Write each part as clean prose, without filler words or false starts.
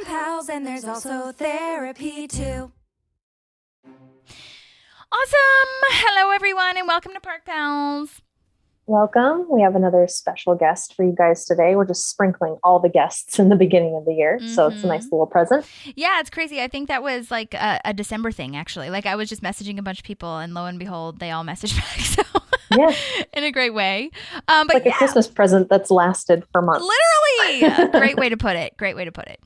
pals, and there's also therapy too. Awesome. Hello, everyone, and welcome to Park Pals. Welcome. We have another special guest for you guys today. We're just sprinkling all the guests in the beginning of the year. So it's a nice little present. Yeah, it's crazy. I think that was like a December thing, actually. Like I was just messaging a bunch of people and lo and behold, they all messaged back. So yeah, in a great way. But like a Christmas present that's lasted for months. Literally. Great way to put it. Great way to put it.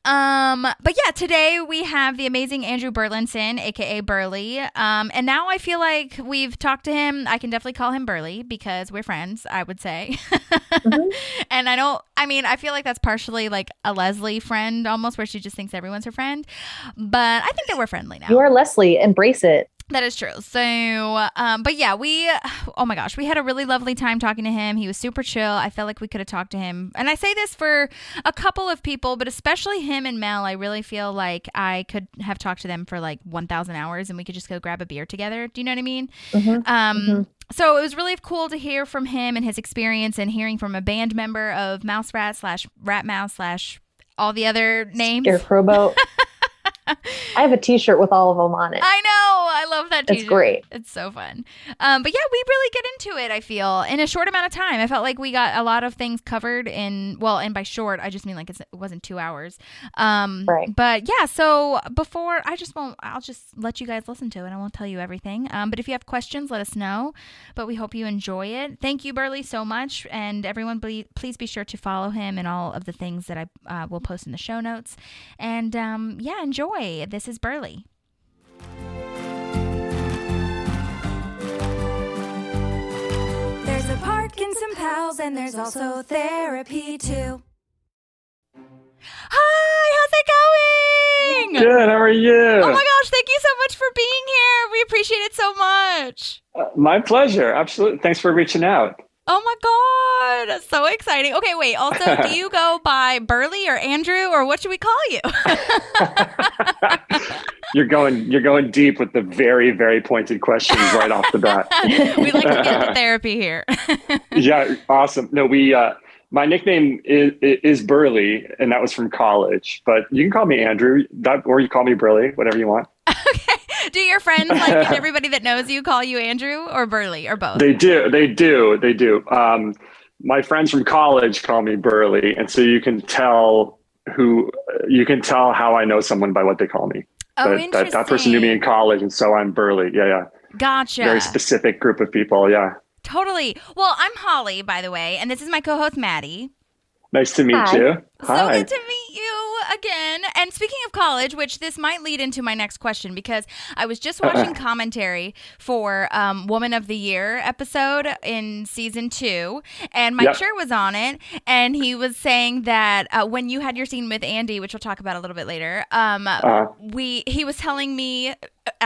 But yeah, today we have the amazing Andrew Burlinson, aka Burly. And now I feel like we've talked to him. I can definitely call him Burly because we're friends, I would say. And I feel like that's partially like a Leslie friend almost, where she just thinks everyone's her friend. But I think that we're friendly now. You are Leslie. Embrace it. That is true. So, but yeah, oh my gosh, we had a really lovely time talking to him. He was super chill. I felt like we could have talked to him. And I say this for a couple of people, but especially him and Mel. I really feel like I could have talked to them for like 1,000 hours and we could just go grab a beer together. Do you know what I mean? So it was really cool to hear from him and his experience, and hearing from a band member of Mouse Rat / Rat Mouse / all the other names. Scarecrow Boat. I have a t-shirt with all of them on it. I know. I love that t-shirt. It's great. It's so fun. But yeah, we really get into it, I feel, in a short amount of time. I felt like we got a lot of things covered and by short, I just mean like it wasn't 2 hours. Right. But yeah, so I'll just let you guys listen to it. I won't tell you everything. But if you have questions, let us know. But we hope you enjoy it. Thank you, Burly, so much. And everyone, please be sure to follow him and all of the things that I will post in the show notes. And yeah, enjoy. This is Burly. There's a park and some pals, and there's also therapy too. Hi, how's it going? Good, how are you? Oh my gosh, thank you so much for being here. We appreciate it so much. My pleasure, absolutely. Thanks for reaching out. Oh my God, so exciting. Okay, wait, also, do you go by Burly or Andrew, or what should we call you? You're going deep with the very, very pointed questions right off the bat. We like to get into therapy here. Yeah, awesome. No, my nickname is Burly, and that was from college. But you can call me Andrew, or you call me Burly, whatever you want. Okay. Do your friends, like, and everybody that knows you, call you Andrew or Burly or both? They do. My friends from college call me Burly, and so you can tell how I know someone by what they call me. Oh, That person knew me in college, and so I'm Burly. Yeah. Gotcha. Very specific group of people. Yeah. Totally. Well, I'm Holly, by the way, and this is my co-host, Maddie. Nice to meet Hi. you. So Hi. good to meet you again. And speaking of college, which this might lead into my next question, because I was just watching commentary for Woman of the Year episode in season 2, and Mike Schur was on it, and he was saying that when you had your scene with Andy, which we'll talk about a little bit later, he was telling me,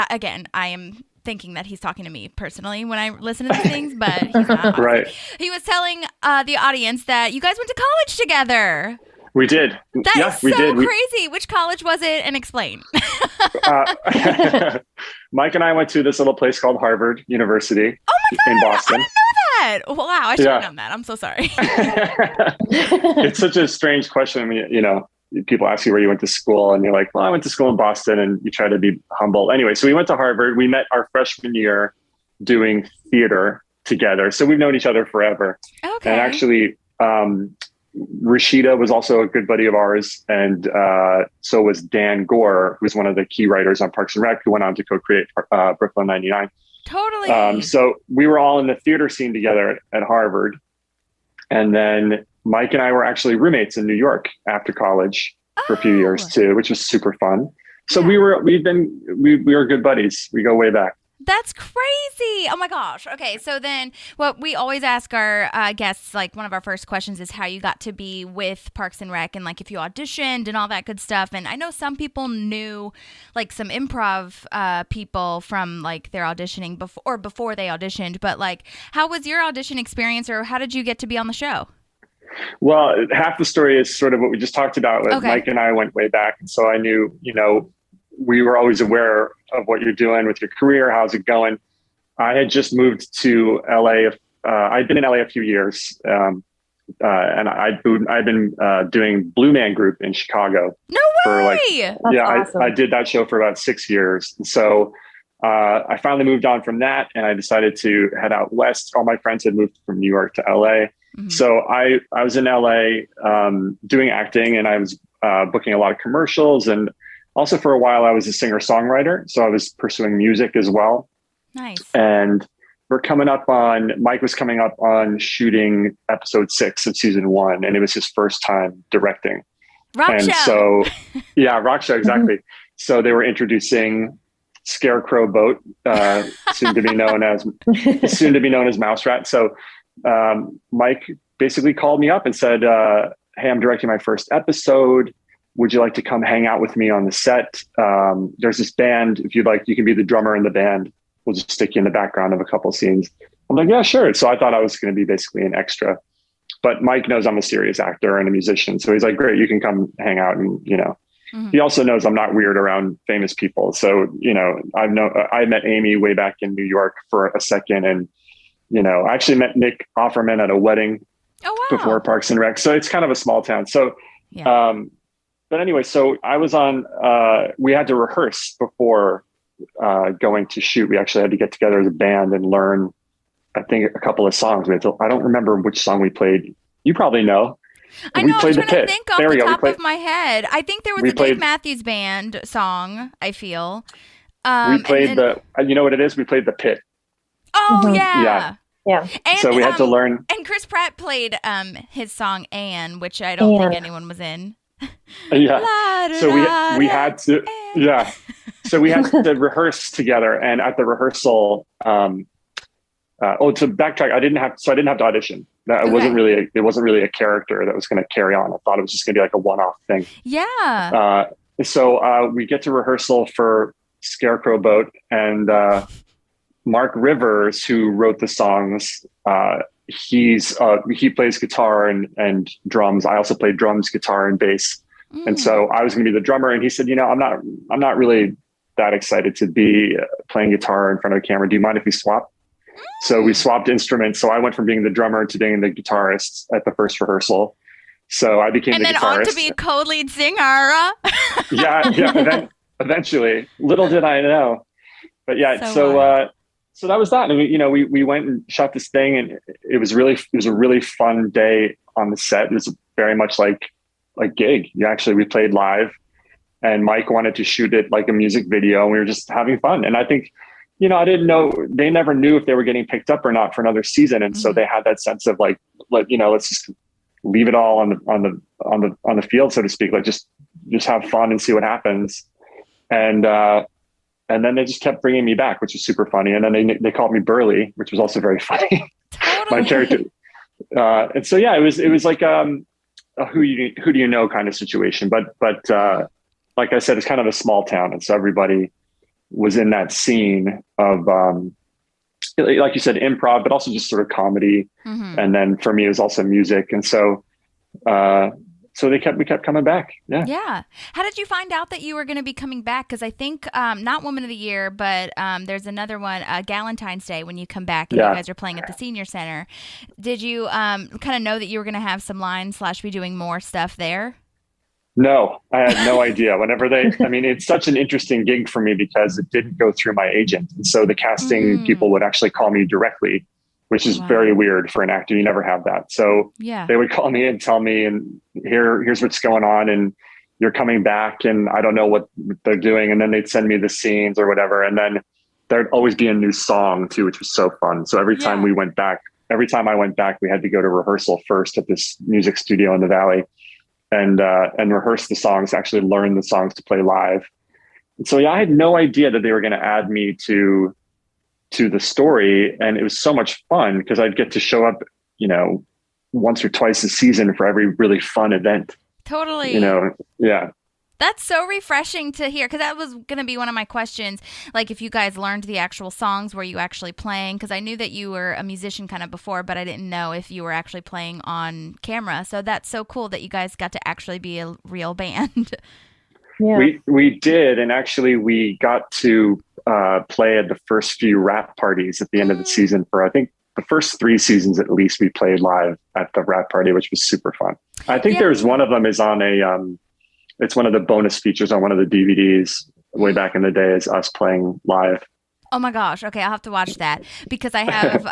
again, I am thinking that he's talking to me personally when I listen to these things, but he's not. Right. He was telling the audience that you guys went to college together. We did. That is so crazy. Which college was it? And explain. Mike and I went to this little place called Harvard University. Oh my God, in Boston. I didn't know that. Wow, I should have known that. I'm so sorry. It's such a strange question. I mean, people ask you where you went to school, and you're like, well, I went to school in Boston, and you try to be humble. Anyway, so we went to Harvard. We met our freshman year doing theater together. So we've known each other forever. Okay. And actually, Rashida was also a good buddy of ours. And so was Dan Gore, who's one of the key writers on Parks and Rec, who went on to co-create Brooklyn 99. Totally. So we were all in the theater scene together at Harvard. And then Mike and I were actually roommates in New York after college for a few years too, which was super fun. So we were good buddies. We go way back. That's crazy. Oh my gosh. Okay. So then what we always ask our guests, like one of our first questions is how you got to be with Parks and Rec, and like if you auditioned and all that good stuff. And I know some people knew like some improv people from like their auditioning before they auditioned, but like how was your audition experience, or how did you get to be on the show? Well, half the story is sort of what we just talked about. Okay. Mike and I went way back. And so I knew, we were always aware of what you're doing with your career. How's it going? I had just moved to LA. I'd been in LA a few years. and I've been doing Blue Man Group in Chicago. No for way! Awesome. I did that show for about 6 years. And so I finally moved on from that, and I decided to head out west. All my friends had moved from New York to LA. Mhm. So I was in LA doing acting, and I was booking a lot of commercials. And also for a while, I was a singer-songwriter. So I was pursuing music as well. Nice. And Mike was coming up on shooting episode 6 of season 1, and it was his first time directing. Rock And show. so, yeah, rock show, exactly. So they were introducing Scarecrow Boat, soon to be known as Mouse Rat. So Mike basically called me up and said, "Hey, I'm directing my first episode. Would you like to come hang out with me on the set? There's this band. If you'd like, you can be the drummer in the band. We'll just stick you in the background of a couple of scenes." I'm like, "Yeah, sure." So I thought I was going to be basically an extra. But Mike knows I'm a serious actor and a musician. So he's like, "Great, you can come hang out." And, Mhm. he also knows I'm not weird around famous people. So, I met Amy way back in New York for a second. And, I actually met Nick Offerman at a wedding Oh, wow. before Parks and Rec. So it's kind of a small town. So, Yeah. but anyway, so I was we had to rehearse before going to shoot. We actually had to get together as a band and learn, I think, a couple of songs. I don't remember which song we played. You probably know. I We know. I'm played trying The to Pit. think off There we the go. We top played- of my head. I think there was we a Dave played- Matthews Band song, I feel. We And played then- you know what it is? We played The Pit. Oh, Mhm. yeah. Yeah. And, So we had to learn. And Chris Pratt played his song Anne, which I don't think Anne. anyone was in. Yeah. So La-da-da-da, we had to, Anne. yeah. So we had to rehearse together, and at the rehearsal, to backtrack, I didn't have to audition. That Okay. it wasn't really a character that was going to carry on. I thought it was just going to be like a one-off thing. Yeah. So we get to rehearsal for Scarecrow Boat, and Mark Rivers, who wrote the songs, he plays guitar and drums. I also play drums, guitar, and bass. And so I was going to be the drummer, and he said, I'm not really that excited to be playing guitar in front of a camera. Do you mind if we swap? So we swapped instruments. So I went from being the drummer to being the guitarist at the first rehearsal. So I became And the then guitarist. on to be co-lead singer. yeah. Eventually, little did I know. But yeah, So wild. so that was that. And we went and shot this thing, and it was a really fun day on the set. It was very much like gig. We played live, and Mike wanted to shoot it like a music video, and we were just having fun. And I think, I didn't know, they never knew if they were getting picked up or not for another season. And so they had that sense of like, let's just leave it all on the field, so to speak. Like just have fun and see what happens. And then they just kept bringing me back, which was super funny. And then they called me Burly, which was also very funny. Totally. My character. And so, yeah, it was like a who do you know kind of situation. But like I said, it's kind of a small town. And so everybody was in that scene of, like you said, improv, but also just sort of comedy. Mhm. And then for me, it was also music. And so, so we kept coming back. Yeah. Yeah. How did you find out that you were going to be coming back? Because I think not Woman of the Year, but there's another one, Galentine's Day, when you come back and Yeah. you guys are playing at the Senior Center. Did you kind of know that you were going to have some lines / be doing more stuff there? No, I had no idea. It's such an interesting gig for me because it didn't go through my agent. And so the casting people would actually call me directly, which is Wow. very weird for an actor. You never have that. So Yeah. they would call me and tell me, and here's what's going on, and you're coming back, and I don't know what they're doing. And then they'd send me the scenes or whatever. And then there'd always be a new song too, which was so fun. So every time I went back, we had to go to rehearsal first at this music studio in the Valley and rehearse the songs, actually learn the songs to play live. And so, yeah, I had no idea that they were going to add me to the story. And it was so much fun because I'd get to show up, once or twice a season for every really fun event, Totally. Yeah. That's so refreshing to hear, because that was going to be one of my questions. Like, if you guys learned the actual songs, were you actually playing? Because I knew that you were a musician kind of before, but I didn't know if you were actually playing on camera. So that's so cool that you guys got to actually be a real band. Yeah. We did. And actually we got to play at the first few rap parties at the end of the season for, I think, the first 3 seasons at least we played live at the wrap party, which was super fun. I think there's one of them is on it's one of the bonus features on one of the DVDs way back in the day is us playing live. Oh my gosh. Okay. I'll have to watch that because I have,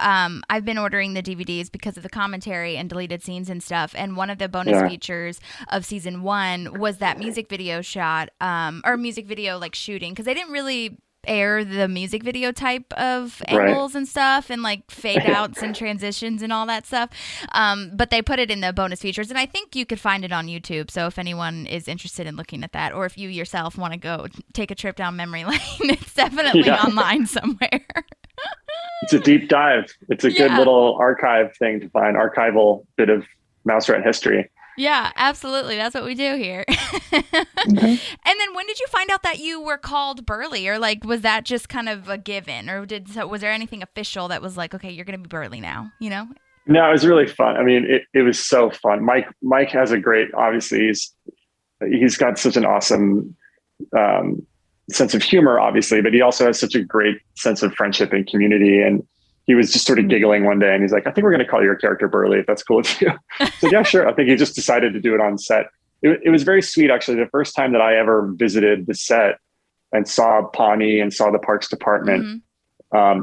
I've been ordering the DVDs because of the commentary and deleted scenes and stuff. And one of the bonus features of season 1 was that music video shot, or music video like shooting. Cause they didn't really air the music video type of angles and stuff and like fade outs and transitions and all that stuff. But they put it in the bonus features and I think you could find it on YouTube. So if anyone is interested in looking at that, or if you yourself want to go take a trip down memory lane, it's definitely online somewhere. It's a deep dive. It's a good little archive thing to find, archival bit of Mouse Rat history. Yeah, absolutely. That's what we do here. And then when did you find out that you were called Burly? Or like, was that just kind of a given? Or was there anything official that was like, okay, you're going to be Burly now, you know? No, it was really fun. I mean, it was so fun. Mike has a great, obviously he's got such an awesome sense of humor, obviously, but he also has such a great sense of friendship and community. And he was just sort of giggling one day and he's like, I think we're going to call your character Burly, if that's cool with you. So yeah, sure. I think he just decided to do it on set. It was very sweet, actually. The first time that I ever visited the set and saw Pawnee and saw the parks department,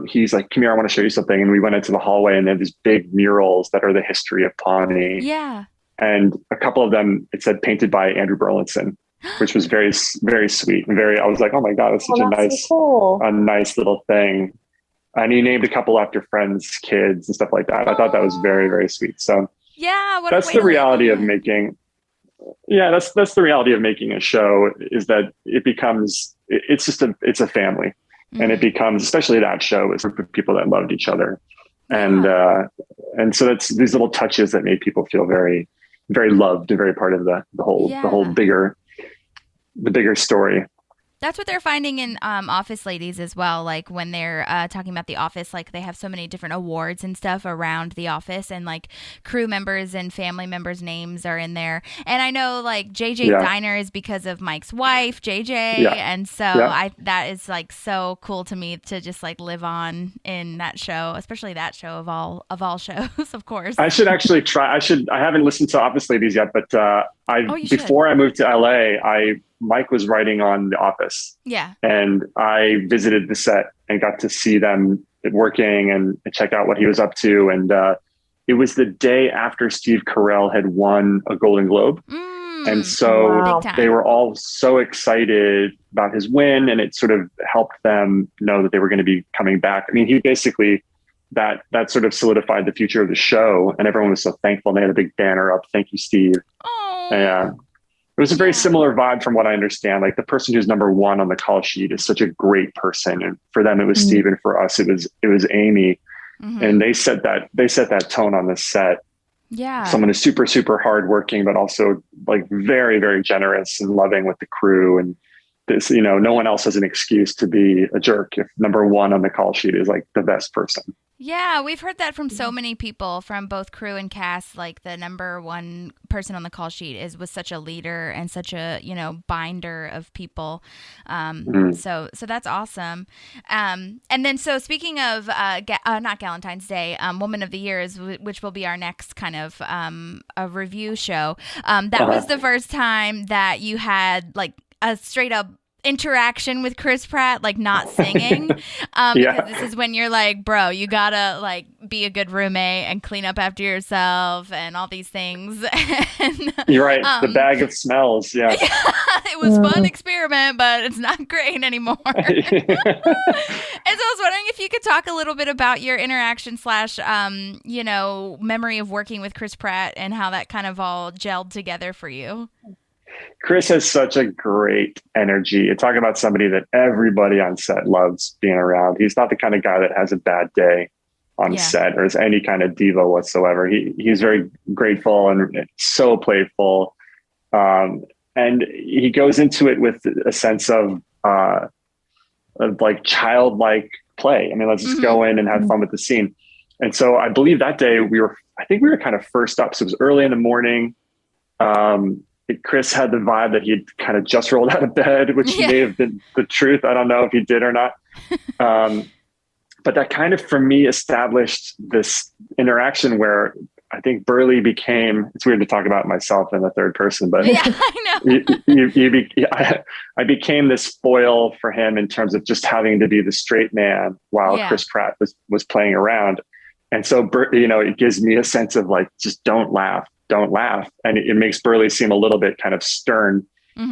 he's like, come here, I want to show you something. And we went into the hallway and they had these big murals that are the history of Pawnee. Yeah. And a couple of them, it said painted by Andrew Burlinson, which was very, very sweet. And I was like, oh my God, that's such a nice little thing. And he named a couple after friends' kids and stuff like that. I thought that was very, very sweet. So yeah, that's the reality of making. Yeah, that's the reality of making a show is that it becomes, it's a family and it becomes, especially that show is a group of people that loved each other. And so that's these little touches that made people feel very, very loved and very part of the whole bigger story. That's what they're finding in Office Ladies as well. Like when they're talking about The Office, like they have so many different awards and stuff around The Office, and like crew members and family members' names are in there. And I know like JJ's Diner is because of Mike's wife, JJ, and so that is like so cool to me to just like live on in that show, especially that show of all shows, of course. I should actually try. I haven't listened to Office Ladies yet, but before I moved to LA, Mike was writing on The Office. Yeah. And I visited the set and got to see them working and check out what he was up to. And it was the day after Steve Carell had won a Golden Globe. And so they were all so excited about his win, and it sort of helped them know that they were going to be coming back. I mean, he basically, that sort of solidified the future of the show, and everyone was so thankful. And they had a big banner up. Thank you, Steve. Oh. Yeah. It was a very similar vibe from what I understand. Like the person who's number 1 on the call sheet is such a great person. And for them, it was Steve. And for us, it was Amy. And they set that tone on the set. Yeah. Someone who's super, super hardworking, but also like very, very generous and loving with the crew. And this, no one else has an excuse to be a jerk if number 1 on the call sheet is like the best person. Yeah, we've heard that from so many people, from both crew and cast. Like the number 1 person on the call sheet was such a leader and such a binder of people. So that's awesome. And then so speaking of not Galentine's Day, Woman of the Year which will be our next kind of a review show. That was the first time that you had like a straight up interaction with Chris Pratt, like not singing, because this is when you're like, bro, you gotta like be a good roommate and clean up after yourself and all these things. And, you're right. The bag of smells. Yeah. It was a fun experiment, but it's not great anymore. And so I was wondering if you could talk a little bit about your interaction / memory of working with Chris Pratt and how that kind of all gelled together for you. Chris has such a great energy. You're talking about somebody that everybody on set loves being around. He's not the kind of guy that has a bad day on set or is any kind of diva whatsoever. He's very grateful and so playful. And he goes into it with a sense of like childlike play. I mean, let's just go in and have fun with the scene. And so I believe that day we were kind of first up. So it was early in the morning. Chris had the vibe that he had kind of just rolled out of bed, which may have been the truth. I don't know if he did or not. but that kind of, for me, established this interaction where I think Burly became, it's weird to talk about myself in the third person, but Yeah, I know. I became this foil for him in terms of just having to be the straight man while Chris Pratt was playing around. And so, it gives me a sense of like, just don't laugh. And it makes Burly seem a little bit kind of stern,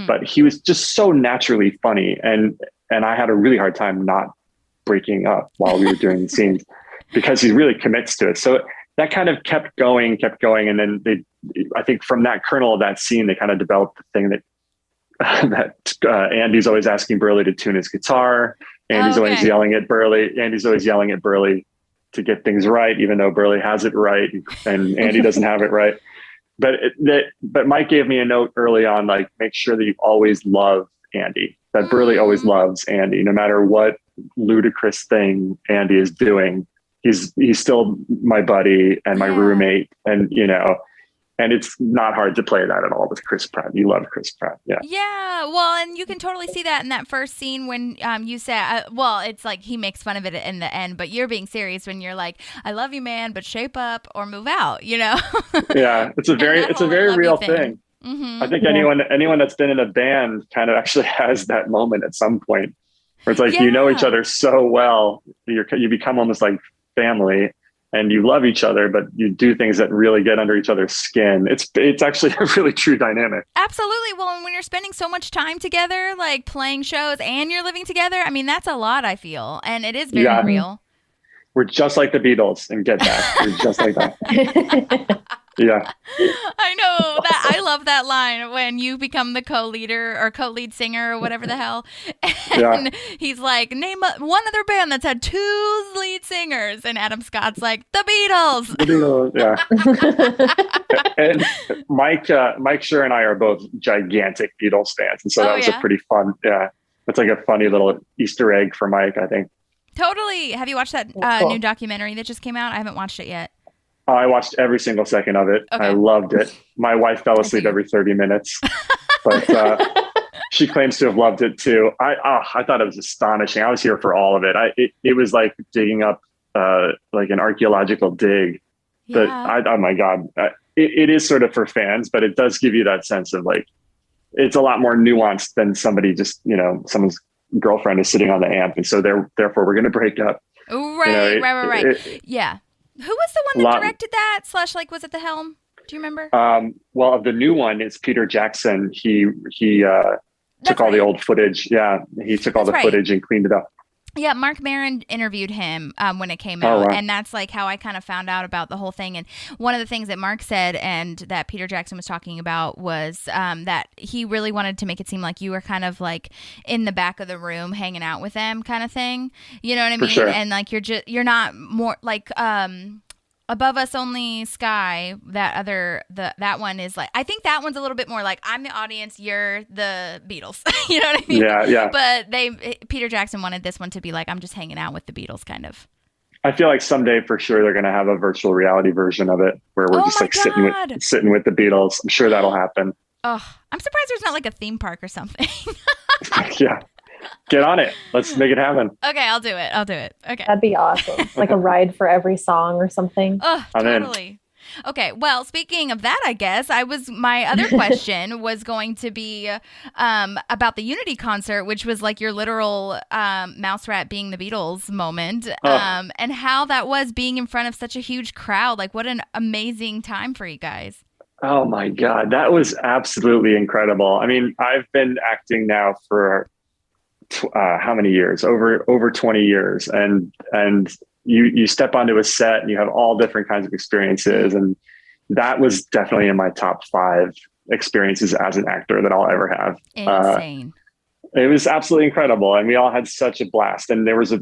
but he was just so naturally funny. And I had a really hard time not breaking up while we were doing the scenes because he really commits to it. So that kind of kept going. And then I think from that kernel of that scene, they kind of developed the thing that Andy's always asking Burly to tune his guitar. Andy's always yelling at Burly to get things right, even though Burly has it right and Andy doesn't have it right. But Mike gave me a note early on, like, make sure that you always love Andy, that Burly always loves Andy, no matter what ludicrous thing Andy is doing. He's still my buddy and my roommate, and and it's not hard to play that at all with Chris Pratt. You love Chris Pratt. Yeah. Yeah. Well, and you can totally see that in that first scene when you said, it's like he makes fun of it in the end, but you're being serious when you're like, I love you, man, but shape up or move out, Yeah. It's a very real thing. I think anyone that's been in a band kind of actually has that moment at some point where it's like, you know each other so well, you become almost like family. And you love each other, but you do things that really get under each other's skin. It's actually a really true dynamic. Absolutely. Well, and when you're spending so much time together, like playing shows and you're living together, I mean, that's a lot, I feel. And it is very real. We're just like the Beatles and Get Back. We're just like that. Yeah. I know that. I love that line when you become the co-leader or co-lead singer or whatever the hell. And he's like, name one other band that's had 2 lead singers. And Adam Scott's like, the Beatles. The Beatles, yeah. And Mike Schur and I are both gigantic Beatles fans. And so that was a pretty fun, it's like a funny little Easter egg for Mike, I think. Totally. Have you watched that new documentary that just came out? I haven't watched it yet. I watched every single second of it. Okay. I loved it. My wife fell asleep every 30 minutes, but she claims to have loved it too. I thought it was astonishing. I was here for all of it. It was like digging up like an archaeological dig. But oh my God, it is sort of for fans, but it does give you that sense of like, it's a lot more nuanced than somebody just, someone's girlfriend is sitting on the amp. And so therefore we're going to break up. Right. Yeah. Who was the one that directed that? / like was at the helm? Do you remember? Well, of the new one, it's Peter Jackson. He took all the old footage. Yeah, he took all the footage and cleaned it up. Yeah, Mark Maron interviewed him when it came out, and that's like how I kind of found out about the whole thing. And one of the things that Mark said and that Peter Jackson was talking about was that he really wanted to make it seem like you were kind of like in the back of the room hanging out with them kind of thing. You know what I mean? Sure. And like you're not more like Above Us Only Sky, that one is like, I think that one's a little bit more like, I'm the audience, you're the Beatles. You know what I mean? Yeah. But Peter Jackson wanted this one to be like, I'm just hanging out with the Beatles kind of. I feel like someday for sure they're going to have a virtual reality version of it where we're just like sitting with the Beatles. I'm sure that'll happen. Oh, I'm surprised there's not like a theme park or something. Yeah. Get on it. Let's make it happen. Okay, I'll do it. Okay. That'd be awesome. Like a ride for every song or something. Oh, totally. Okay, well, speaking of that, I guess my other question was going to be about the Unity concert, which was like your literal Mouse Rat being the Beatles moment, and how that was being in front of such a huge crowd. Like, what an amazing time for you guys. Oh my God, that was absolutely incredible. I mean, I've been acting now for how many years? Over 20 years, and you step onto a set and you have all different kinds of experiences, and that was definitely in my top 5 experiences as an actor that I'll ever have. Insane. It was absolutely incredible, and we all had such a blast. And there was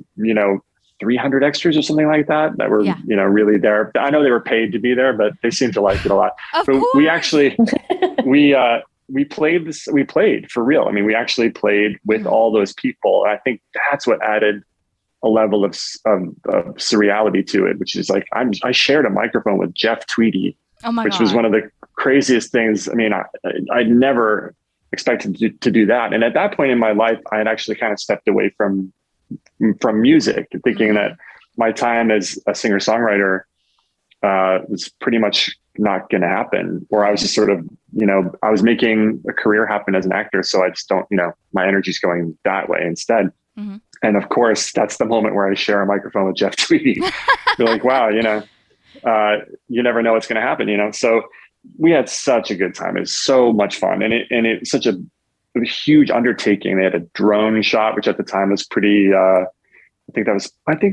300 extras or something like that were really there. I know they were paid to be there, but they seemed to like it a lot. Of course. We actually we played for real. I mean, we actually played with all those people. And I think that's what added a level of surreality to it, which is like, I shared a microphone with Jeff Tweedy, which was one of the craziest things. I mean, I never expected to do that. And at that point in my life, I had actually kind of stepped away from music, thinking that my time as a singer-songwriter was pretty much not going to happen, or I was just sort of, I was making a career happen as an actor. So I just don't, my energy's going that way instead. Mm-hmm. And of course, that's the moment where I share a microphone with Jeff Tweedy. You're like, wow, you never know what's going to happen, So we had such a good time. It was so much fun. And it was such a huge undertaking. They had a drone shot, which at the time was pretty, I think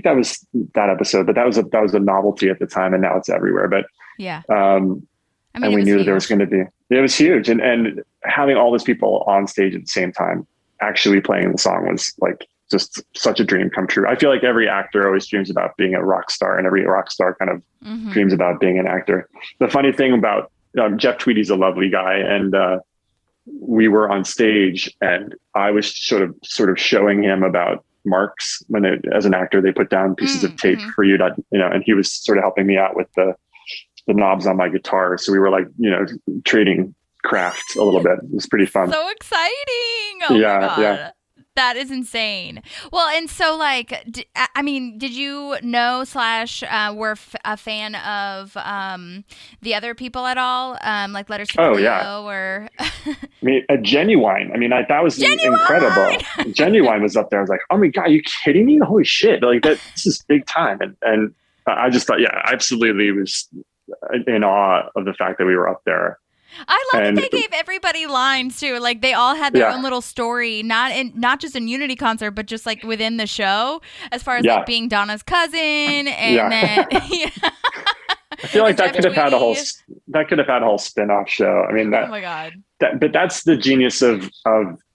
that was that episode, but that was a novelty at the time, and now it's everywhere. But yeah, and we knew that there was going to be. It was huge, and having all those people on stage at the same time, actually playing the song, was like just such a dream come true. I feel like every actor always dreams about being a rock star, and every rock star kind of dreams about being an actor. The funny thing about Jeff Tweedy's a lovely guy, and we were on stage, and I was sort of showing him about marks as an actor, they put down pieces of tape for you to, and he was sort of helping me out with the knobs on my guitar. So we were like, trading craft a little bit. It was pretty fun. So exciting. Oh my God. Yeah. That is insane. Well, and so did you know / were a fan of the other people at all? Like Letters to Cleo or? I mean, a Genuine. I mean, that was incredible. Genuine was up there. I was like, oh my God, are you kidding me? Holy shit. Like this is big time. And I just thought, yeah, absolutely was in awe of the fact that we were up there. I love that they gave everybody lines too. Like they all had their own little story, not just in Unity concert, but just like within the show, as far as like being Donna's cousin, and then I feel like that could have had a whole spin-off show. I mean, oh my God. But that's the genius of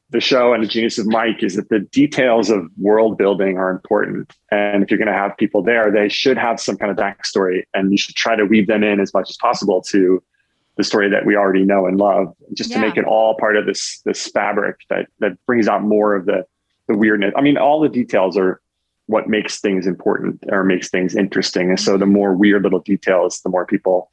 the show, and the genius of Mike is that the details of world building are important. And if you're going to have people there, they should have some kind of backstory, and you should try to weave them in as much as possible to the story that we already know and love, just to make it all part of this fabric that brings out more of the weirdness. I mean, all the details are what makes things important or makes things interesting. And so the more weird little details, the more people,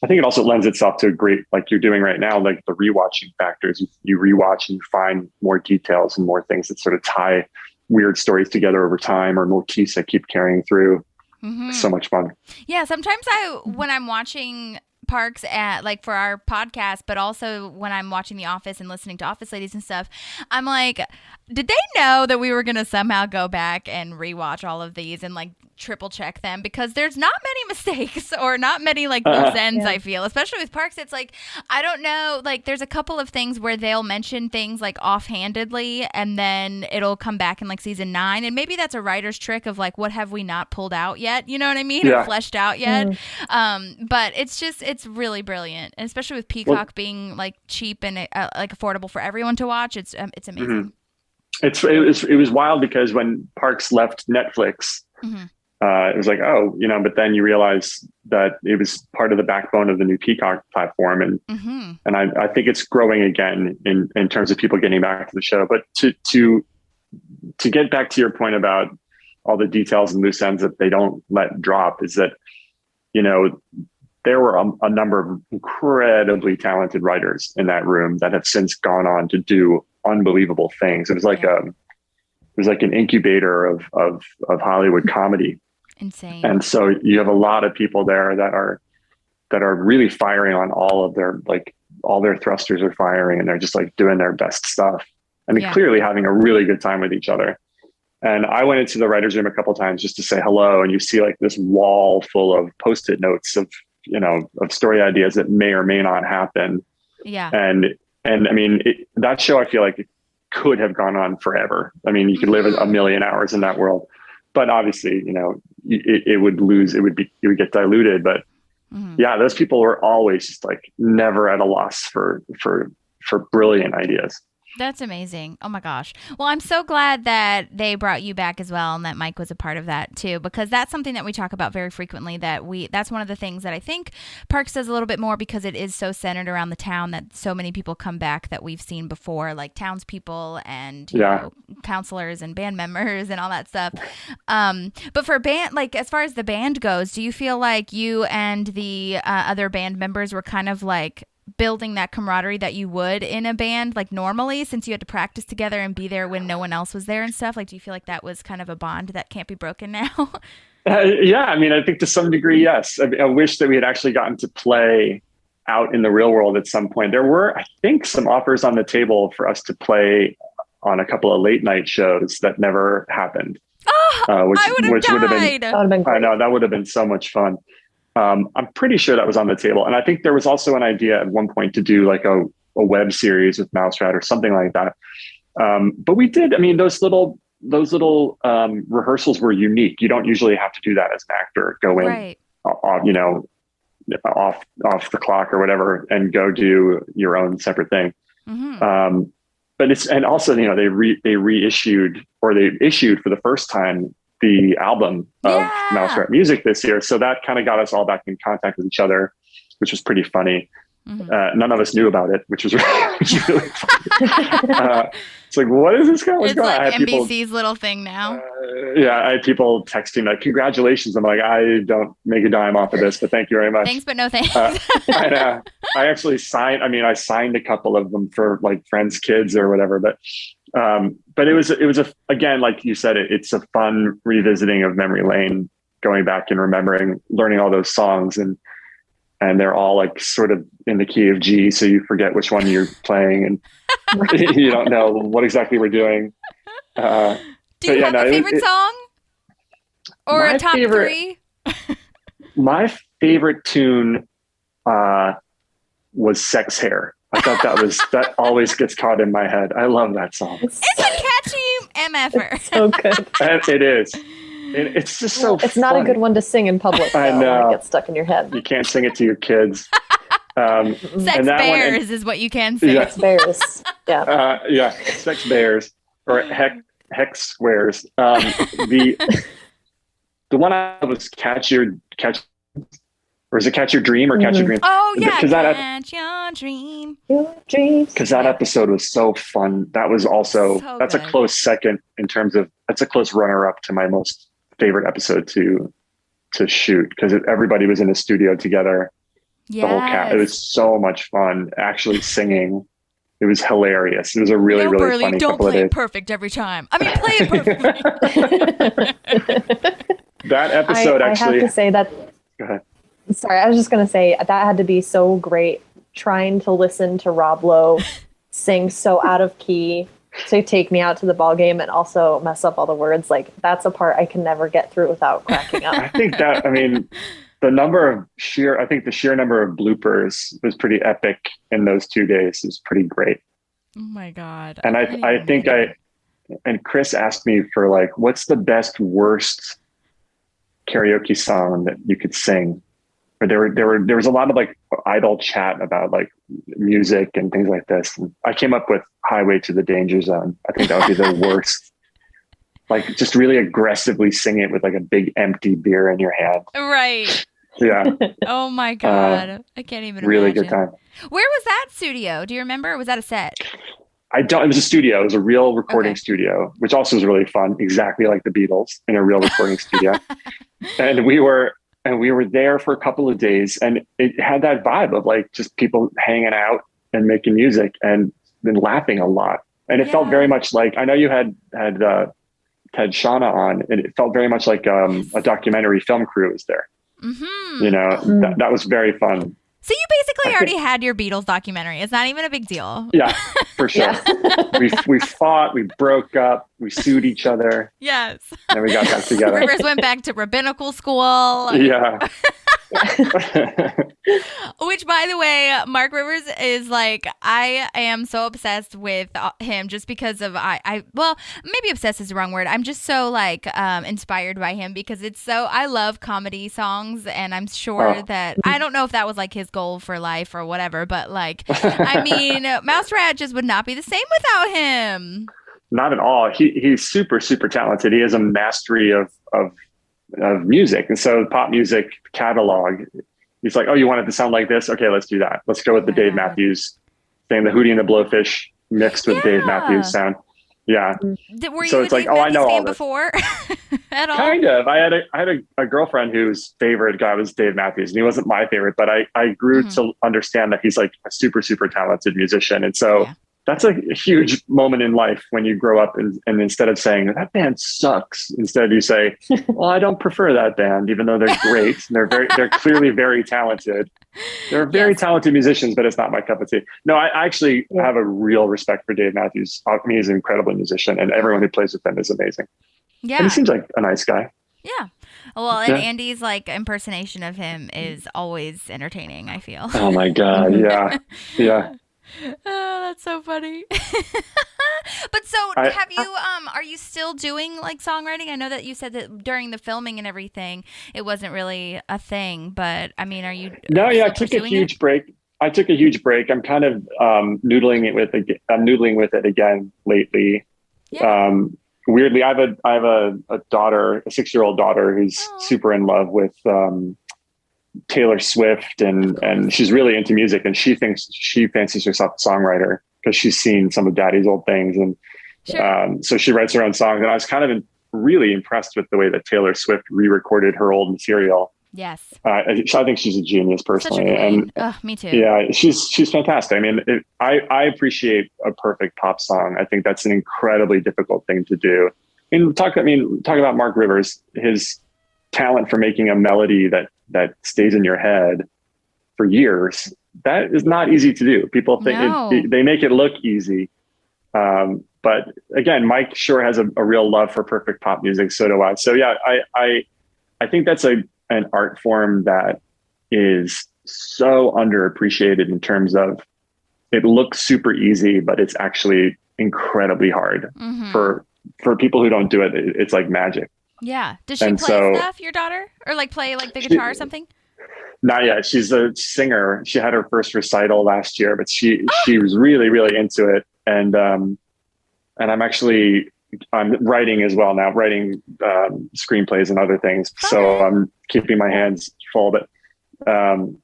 I think it also lends itself to a great, like you're doing right now, like the rewatching factors. You rewatch and you find more details and more things that sort of tie weird stories together over time, or motifs that keep carrying through. Mm-hmm. So much fun. Yeah. Sometimes when I'm watching Parks for our podcast, but also when I'm watching The Office and listening to Office Ladies and stuff, I'm like, did they know that we were going to somehow go back and rewatch all of these and like triple check them? Because there's not many mistakes or not many like loose ends. I feel, especially with Parks, it's like, I don't know, like there's a couple of things where they'll mention things like offhandedly, and then it'll come back in like season 9, and maybe that's a writer's trick of like, what have we not pulled out yet, you know what I mean, or fleshed out yet. But it's really brilliant, and especially with Peacock being like cheap and like affordable for everyone to watch, it's amazing. It was wild, because when Parks left Netflix, it was like, but then you realize that it was part of the backbone of the new Peacock platform. And I think it's growing again in terms of people getting back to the show. But to get back to your point about all the details and loose ends that they don't let drop, is that, there were a number of incredibly talented writers in that room that have since gone on to do unbelievable things. It was like an incubator of Hollywood comedy. Insane. And so you have a lot of people there that are really firing on all their thrusters are firing, and they're just like doing their best stuff, and clearly having a really good time with each other. And I went into the writer's room a couple of times just to say hello, and you see like this wall full of Post-it notes of story ideas that may or may not happen. Yeah. And I mean, that show, I feel like it could have gone on forever. I mean, you could live a million hours in that world, but obviously, it would get diluted. But those people were always just like never at a loss for brilliant ideas. That's amazing. Oh my gosh. Well, I'm so glad that they brought you back as well, and that Mike was a part of that too, because that's something that we talk about very frequently, that's one of the things that I think Parks does a little bit more, because it is so centered around the town that so many people come back that we've seen before, like townspeople and counselors and band members and all that stuff. But for band, like as far as the band goes, do you feel like you and the other band members were kind of like building that camaraderie that you would in a band, like normally, since you had to practice together and be there when no one else was there and stuff? Like, do you feel like that was kind of a bond that can't be broken now? Yeah, I mean, I think to some degree, yes. I wish that we had actually gotten to play out in the real world at some point. There were, I think, some offers on the table for us to play on a couple of late night shows that never happened. Which I would have died. That would have been great. I know that would have been so much fun. I'm pretty sure that was on the table, and I think there was also an idea at one point to do like a web series with Mouse Rat or something like that. But we did. I mean, those little rehearsals were unique. You don't usually have to do that as an actor. Go in, Right. you know, off the clock or whatever, and go do your own separate thing. Mm-hmm. But it's, and also, you know, they reissued, or they issued for the first time the album of Mouse Rat Music this year. So that kind of got us all back in contact with each other, which was pretty funny. Mm-hmm. None of us knew about it, which was really funny. It's like, what is this guy? What's going on? It's like NBC's little thing now. I had people texting like, congratulations. I'm like, I don't make a dime off of this, but thank you very much. Thanks, but no thanks. I actually signed a couple of them for like friends' kids or whatever, but it was again, like you said, it's a fun revisiting of memory lane, going back and remembering, learning all those songs, and they're all like sort of in the key of G, so you forget which one you're playing, and you don't know what exactly we're doing. Do you have a favorite song? Or a top three? My favorite tune was Sex Hair. I thought that always gets caught in my head. I love that song. It's a catchy MFer. It's so good. It is. It's just so It's not fun. a good one to sing in public, though, I know. when it gets stuck in your head. You can't sing it to your kids. Sex Bears is what you can say. Yeah. Sex Bears. Yeah. Sex Bears or Hex Squares. The one I was Catch Your or is it Catch Your Dream or Catch Your Dream? Oh yeah, Catch Your Dream. Your dreams. Because that episode was so fun. That was also that's good. a close second in terms of, that's a close runner up to my most favorite episode to shoot, because everybody was in the studio together. Yes. The whole cast. It was so much fun actually singing. It was hilarious. It was a really Burly, funny don't couple of play days. it perfect every time. I mean, play it perfectly. That episode I actually. have to say that. Go ahead. Sorry, I was just going to say that had to be so great trying to listen to Rob Lowe sing so out of key to take me out to the ball game and also mess up all the words. Like, that's a part I can never get through without cracking up. I think that, I mean, the sheer number of bloopers was pretty epic in those 2 days. It was pretty great. Oh my God. And I think and Chris asked me for like, what's the best, worst karaoke song that you could sing? But there was a lot of like idle chat about like music and things like this. And I came up with Highway to the Danger Zone. I think that would be the worst. Like, just really aggressively sing it with like a big empty beer in your hand. Right. Yeah. Oh my God. I can't even really imagine. good time. Where was that studio? Do you remember? Or was that a set? It was a studio. It was a real recording studio, which also was really fun. Exactly like the Beatles in a real recording studio. And we were there for a couple of days, and it had that vibe of like just people hanging out and making music and then laughing a lot. And it felt very much like, I know you had Ted Shauna on, and it felt very much like a documentary film crew was there. Mm-hmm. You know, that was very fun. So you basically already had your Beatles documentary. It's not even a big deal. Yeah, for sure. We fought, we broke up, we sued each other. Yes. And we got back together. Rivers went back to rabbinical school. Yeah. Which, by the way, Mark Rivers is like, I am so obsessed with him just because of, well, maybe obsessed is the wrong word. I'm just so like inspired by him because I love comedy songs, and I'm sure that, I don't know if that was like his goal for life or whatever, but like, I mean, Mouse Rat just would not be the same without him. Not at all. He's super, super talented. He has a mastery of music. And so pop music catalog, he's like, oh, you want it to sound like this? Okay, let's do that. Let's go with the Dave Matthews thing, the Hootie and the Blowfish mixed with Dave Matthews sound. Yeah. Were you so a it's Dave like, oh, I Matthews know all fan this. before at all? Kind of. I had a girlfriend whose favorite guy was Dave Matthews, and he wasn't my favorite, but I grew to understand that he's like a super, super talented musician. And so that's a huge moment in life when you grow up and instead of saying that band sucks, instead you say, well, I don't prefer that band, even though they're great. They're clearly very talented. They're very talented musicians, but it's not my cup of tea. No, I actually have a real respect for Dave Matthews. I mean, he's an incredible musician, and everyone who plays with him is amazing. Yeah. And he seems like a nice guy. Yeah. Well, and Andy's like impersonation of him is always entertaining, I feel. Oh my God. Yeah. Yeah. Oh, that's so funny. But so have you are you still doing like songwriting? I know that you said that during the filming and everything it wasn't really a thing, but I mean, are you I took a huge break. I took a huge break. I'm kind of noodling with it again lately. Yeah. Weirdly, I have a daughter, a 6-year-old daughter who's super in love with Taylor Swift, and she's really into music, and she fancies herself a songwriter because she's seen some of Daddy's old things, and so she writes her own songs. And I was kind of really impressed with the way that Taylor Swift re-recorded her old material. Yes, I think she's a genius personally, and me too. Yeah, she's fantastic. I mean, I appreciate a perfect pop song. I think that's an incredibly difficult thing to do. And talk about Mark Rivers, his talent for making a melody that stays in your head for years. That is not easy to do. People think they make it look easy. But again, Mike sure has a real love for perfect pop music. So do I. So yeah, I think that's an art form that is so underappreciated in terms of it looks super easy, but it's actually incredibly hard for people who don't do it. It's like magic. Yeah. Does she play stuff, your daughter? Or like play like the guitar or something? Not yet. She's a singer. She had her first recital last year, but she was really, really into it. And I'm writing as well now, writing screenplays and other things. So I'm keeping my hands full. But I'm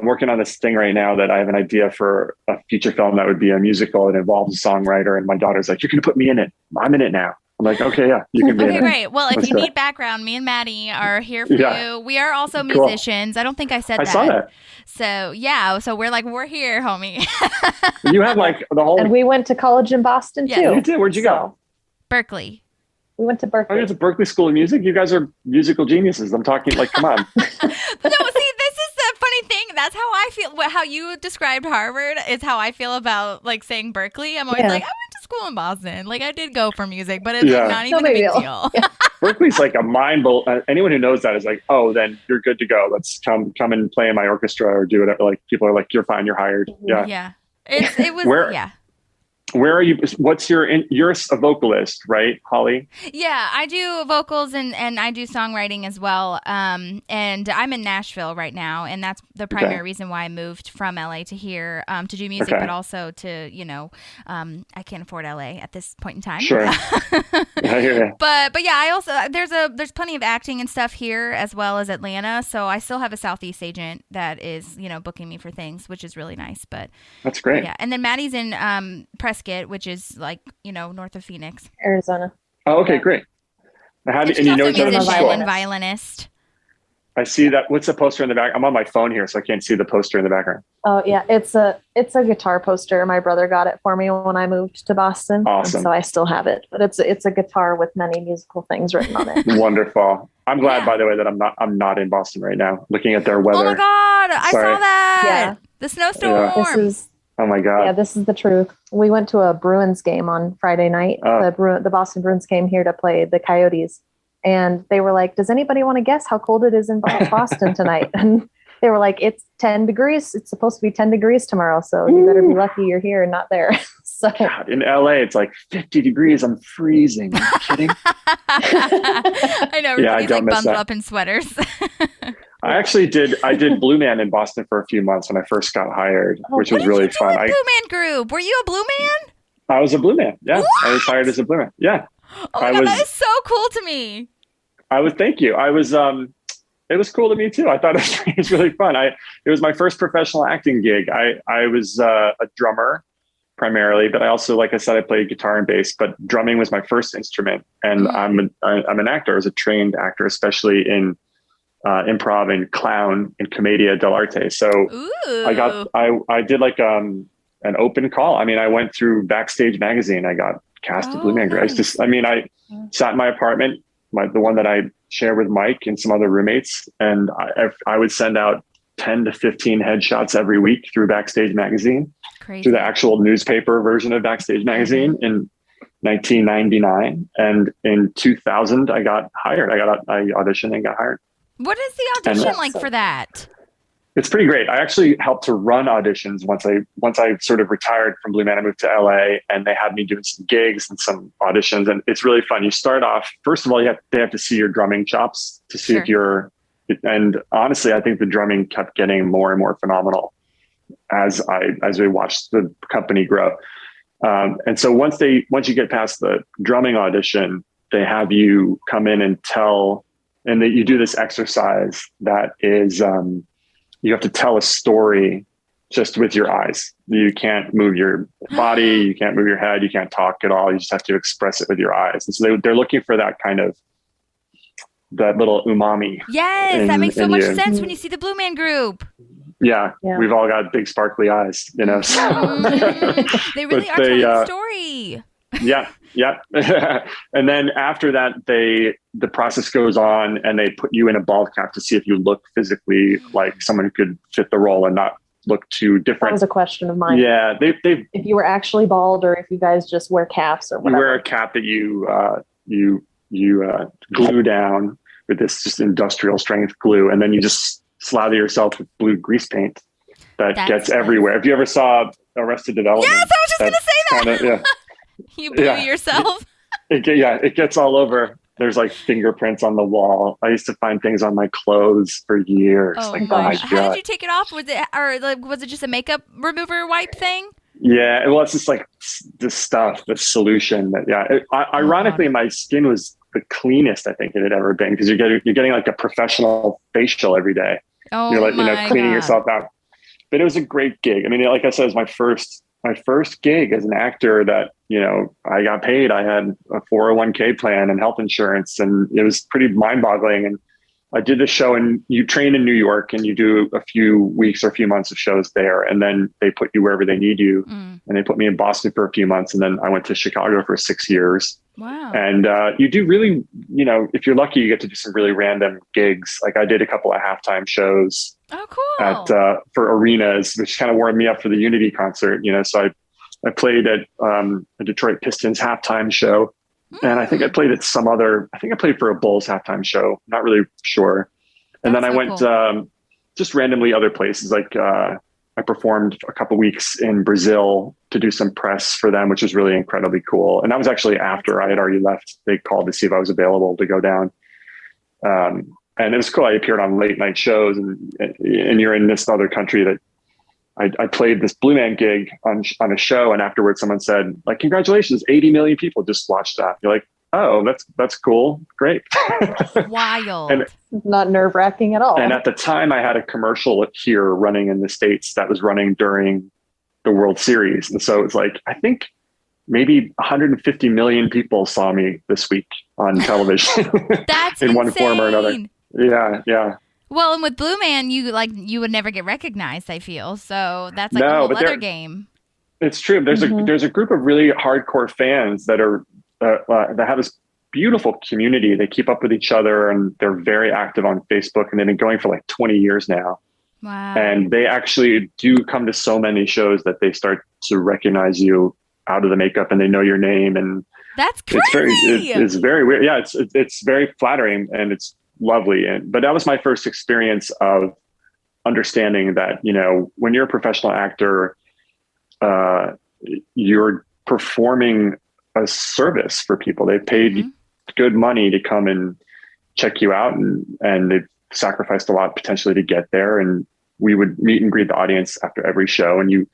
working on this thing right now that I have an idea for a feature film that would be a musical. It involves a songwriter, and my daughter's like, "You're going to put me in it. I'm in it now." I'm like, okay, yeah, you can be in it. Great. Well, if you need background, me and Maddie are here for you. We are also musicians. I don't think I said that. I saw that. So yeah, we're here, homie. You have like the whole. And we went to college in Boston too. You did. Where'd you go? Berkeley. We went to Berkeley. Oh, you went to Berkeley School of Music. You guys are musical geniuses. I'm talking like, come on. No, see, this is the funny thing. That's how I feel. How you described Harvard is how I feel about like saying Berkeley. I'm always like, I went to school in Boston. Like I did go for music, but it's not even a big deal. Berkeley's like a mind blow. Anyone who knows that is like, oh, then you're good to go. Let's come and play in my orchestra or do whatever. Like people are like, you're fine. You're hired. Yeah. Yeah. It was. Where are you? What's you're a vocalist, right, Holly? Yeah, I do vocals and I do songwriting as well. And I'm in Nashville right now, and that's the primary reason why I moved from LA to here to do music, but also to, I can't afford LA at this point in time. Sure. I hear you. But yeah, I also there's plenty of acting and stuff here as well as Atlanta, so I still have a Southeast agent that is booking me for things, which is really nice. But that's great. Yeah, and then Maddie's in Prescott, which is like north of Phoenix, Arizona. Oh, okay, great. And you know each other from school. And violinist. I see that. What's the poster in the back? I'm on my phone here, so I can't see the poster in the background. Oh yeah, it's a guitar poster. My brother got it for me when I moved to Boston. Awesome. So I still have it, but it's a guitar with many musical things written on it. Wonderful. I'm glad, by the way, that I'm not in Boston right now. Looking at their weather. Oh my God, I saw that. Yeah. The snowstorm. Yeah. Oh my God. Yeah, this is the truth. We went to a Bruins game on Friday night. The Boston Bruins came here to play the Coyotes. And they were like, does anybody want to guess how cold it is in Boston tonight? And they were like, it's 10 degrees. It's supposed to be 10 degrees tomorrow. So you better be lucky you're here and not there. So God, in LA, it's like 50 degrees. I'm freezing. Are you kidding? I know. Everybody's like bundled up in sweaters. I actually did Blue Man in Boston for a few months when I first got hired, which was really fun. Blue Man Group. Were you a Blue Man? I was a Blue Man. Yeah. What? I was hired as a Blue Man. Yeah. Oh my God, that is so cool to me. Thank you. I was, it was cool to me too. I thought it was really fun. It was my first professional acting gig. I was a drummer primarily, but I also, like I said, I played guitar and bass, but drumming was my first instrument. And I'm an actor, as a trained actor, especially in improv and clown and commedia dell'arte. So I did like an open call. I mean, I went through Backstage magazine. I got cast to Blue Man Group. Nice. I sat in my apartment, the one that I share with Mike and some other roommates, and I would send out 10 to 15 headshots every week through Backstage magazine, Crazy. through the actual newspaper version of Backstage magazine in 1999. And in 2000, I got hired. I auditioned and got hired. What is the audition like for that? It's pretty great. I actually helped to run auditions once I sort of retired from Blue Man. I moved to LA, and they had me doing some gigs and some auditions, and it's really fun. You start off, first of all, they have to see your drumming chops to see if you're. And honestly, I think the drumming kept getting more and more phenomenal as we watched the company grow. And so once you get past the drumming audition, they have you come in and tell, and that you do this exercise that is. You have to tell a story just with your eyes. You can't move your body. You can't move your head. You can't talk at all. You just have to express it with your eyes. And so they're looking for that kind of, that little umami. Yes, that makes so much sense when you see the Blue Man Group. Yeah, we've all got big sparkly eyes, you know. So. They really are telling a story. Yeah. And then after that, the process goes on, and they put you in a ball cap to see if you look physically like someone who could fit the role and not look too different. That was a question of mine. Yeah, they if you were actually bald, or if you guys just wear caps or whatever. You wear a cap that you glue down with this just industrial strength glue, and then you just slather yourself with blue grease paint that gets everywhere. If you ever saw Arrested Development, yes, I was just gonna say that. Yeah. You blew yourself. It gets all over. There's like fingerprints on the wall. I used to find things on my clothes for years. Oh my gosh. God. How did you take it off? Was it just a makeup remover wipe thing? Yeah, well, it's just like this stuff, the solution. Ironically, my skin was the cleanest I think it had ever been, because you're getting like a professional facial every day. Oh, you're like cleaning yourself out. But it was a great gig. I mean, like I said, it was my first gig as an actor that, I got paid. I had a 401k plan and health insurance, and it was pretty mind-boggling. And I did the show, and you train in New York, and you do a few weeks or a few months of shows there, and then they put you wherever they need you. And they put me in Boston for a few months, and then I went to Chicago for 6 years. Wow. And you do really, if you're lucky, you get to do some really random gigs. Like I did a couple of halftime shows. Oh, cool. For arenas, which kind of warmed me up for the Unity concert. So I played at a Detroit Pistons halftime show, and I think I played at I played for a Bulls halftime show. Not really sure. And then I went just randomly other places. Like I performed a couple weeks in Brazil to do some press for them, which was really incredibly cool. And that was actually after I had already left. They called to see if I was available to go down. And it was cool. I appeared on late night shows, and you're in this other country that I played this Blue Man gig on a show. And afterwards someone said, like, congratulations, 80 million people just watched that. You're like, oh, that's cool. Great. Wild. And not nerve-wracking at all. And at the time I had a commercial here running in the States that was running during the World Series. And so it's like, I think maybe 150 million people saw me this week on television. That's in insane. one form or another. Yeah. Well, and with Blue Man, you would never get recognized, I feel. So that's like a whole other game. It's true. There's a group of really hardcore fans that are that have this beautiful community. They keep up with each other, and they're very active on Facebook, and they've been going for like 20 years now. Wow. And they actually do come to so many shows that they start to recognize you out of the makeup, and they know your name. And that's crazy. It's very weird. Yeah, it's very flattering, and it's lovely. But that was my first experience of understanding that, when you're a professional actor, you're performing a service for people. They've paid good money to come and check you out, and they've sacrificed a lot potentially to get there. And we would meet and greet the audience after every show, and you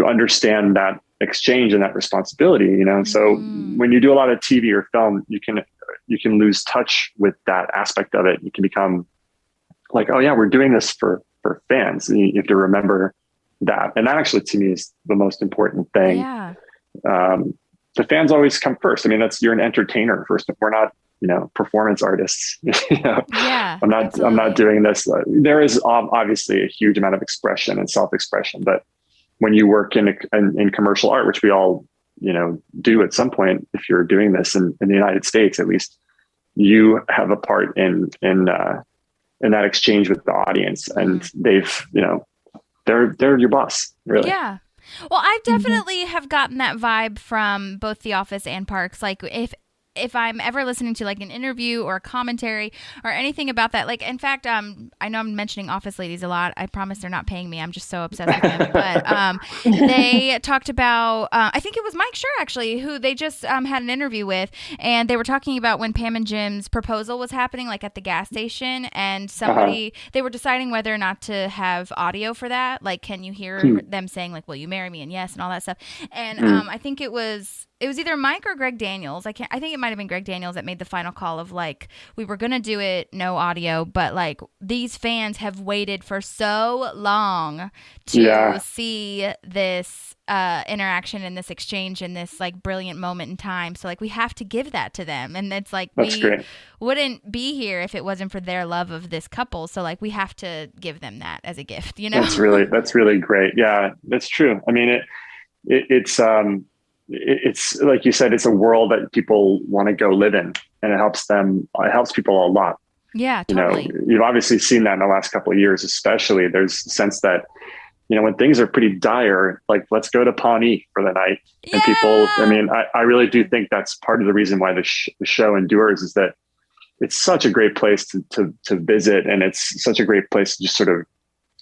understand that exchange and that responsibility, So when you do a lot of TV or film, you can lose touch with that aspect of it. You can become like, oh yeah, we're doing this for fans. And you have to remember that. And that actually to me is the most important thing. Yeah. The fans always come first. I mean, you're an entertainer first. We're not, performance artists. Yeah. I'm not absolutely. doing this. There is obviously a huge amount of expression and self-expression, but when you work in commercial art, which we all, do at some point, if you're doing this in the United States, at least, you have a part in that exchange with the audience, and they've, they're your boss, really. Yeah. Well, I definitely have gotten that vibe from both The Office and Parks. Like if I'm ever listening to like an interview or a commentary or anything about that, like, in fact, I know I'm mentioning Office Ladies a lot. I promise they're not paying me. I'm just so obsessed with them. But they talked about, I think it was Mike Schur actually, who they just had an interview with, and they were talking about when Pam and Jim's proposal was happening, like at the gas station, and they were deciding whether or not to have audio for that. Like, can you hear them saying like, will you marry me? And yes, and all that stuff. And I think it was either Mike or Greg Daniels. I think it might have been Greg Daniels that made the final call of like, we were going to do it, no audio, but like these fans have waited for so long to see this interaction and this exchange and this like brilliant moment in time. So like we have to give that to them. And it's like, we wouldn't be here if it wasn't for their love of this couple. So like we have to give them that as a gift, That's really great. Yeah, that's true. I mean, it's like you said, it's a world that people want to go live in, and it helps people a lot. Yeah, totally. You've obviously seen that in the last couple of years, especially. There's a sense that, when things are pretty dire, like, let's go to Pawnee for the night. Yeah. And people, I really do think that's part of the reason why the show endures, is that it's such a great place to visit. And it's such a great place to just sort of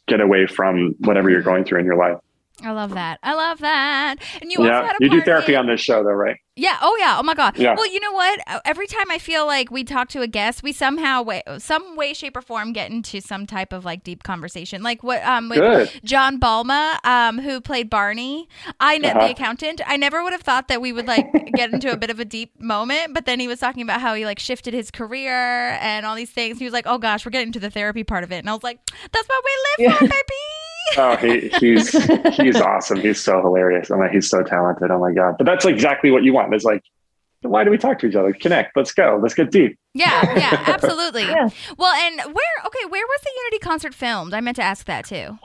get away from whatever you're going through in your life. I love that. And you also had you do therapy on this show though, right? Yeah. Oh yeah. Oh my God. Yeah. Well, you know what? Every time I feel like we talk to a guest, we somehow, some way, shape or form get into some type of like deep conversation. Like what, with John Balma, who played Barney, the accountant. I never would have thought that we would like get into a bit of a deep moment, but then he was talking about how he like shifted his career and all these things. He was like, oh gosh, we're getting to the therapy part of it. And I was like, that's what we live for, baby. Oh, he's awesome. He's so hilarious. He's so talented. Oh my God. But that's exactly what you want. It's like, why do we talk to each other? Connect. Let's go. Let's get deep. Yeah, absolutely. Yeah. Well, and where was the Unity concert filmed? I meant to ask that too.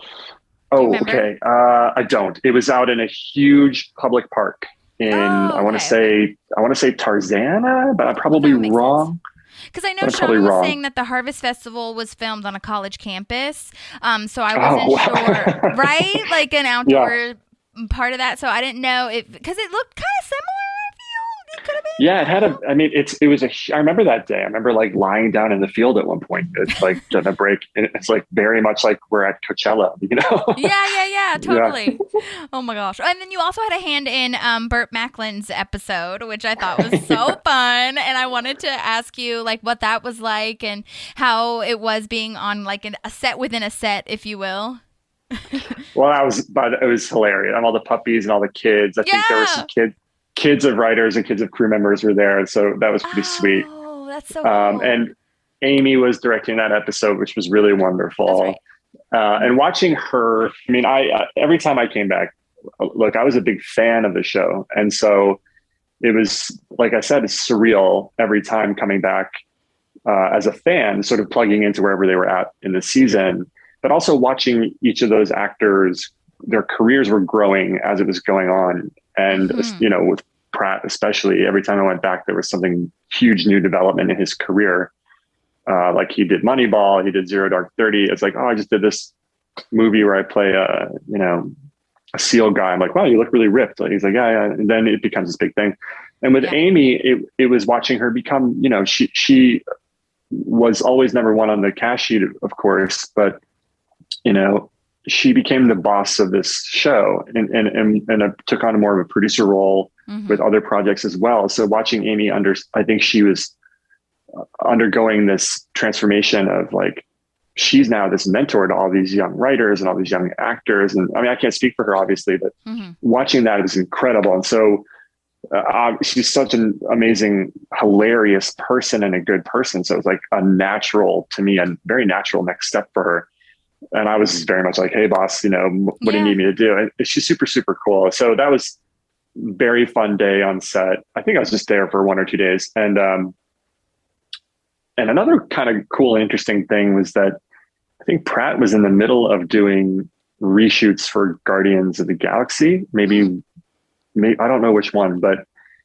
Oh, okay. I don't. It was out in a huge public park in, I want to say Tarzana, but I'm probably wrong. Because I know Sean was saying that the Harvest Festival was filmed on a college campus. So I wasn't sure, right? Like an outdoor part of that. So I didn't know because it looked kind of similar, I feel. It could have been. Yeah, I remember that day. I remember like lying down in the field at one point. It's like getting a break. It's like very much like we're at Coachella, Yeah, totally. Yeah. Oh my gosh. And then you also had a hand in Burt Macklin's episode, which I thought was so fun. And I wanted to ask you like what that was like and how it was being on like a set within a set, if you will. Well, it was hilarious. And all the puppies and all the kids. I think there were some kids of writers and kids of crew members were there. So that was pretty sweet. Oh, that's so cool. And Amy was directing that episode, which was really wonderful. Right. And watching her, every time I came back, look, I was a big fan of the show. And so it was, like I said, it's surreal every time coming back as a fan, sort of plugging into wherever they were at in the season, but also watching each of those actors, their careers were growing as it was going on. And, with Pratt, especially, every time I went back, there was something huge new development in his career. Like he did Moneyball, he did Zero Dark 30. It's like, oh, I just did this movie where I play a SEAL guy. I'm like, wow, you look really ripped. Like, he's like, yeah. And then it becomes this big thing. And with Amy, it was watching her become, she was always number one on the cast sheet, of course, but, she became the boss of this show and took on more of a producer role with other projects as well. So watching Amy I think she was undergoing this transformation of like, she's now this mentor to all these young writers and all these young actors. And I can't speak for her, obviously, but watching that is incredible. And so she's such an amazing, hilarious person and a good person. So it was like a very natural next step for her. And I was very much like, hey boss, what do you need me to do? And she's super, super cool. So that was a very fun day on set. I think I was just there for 1 or 2 days. And another kind of cool and interesting thing was that I think Pratt was in the middle of doing reshoots for Guardians of the Galaxy. Maybe I don't know which one, but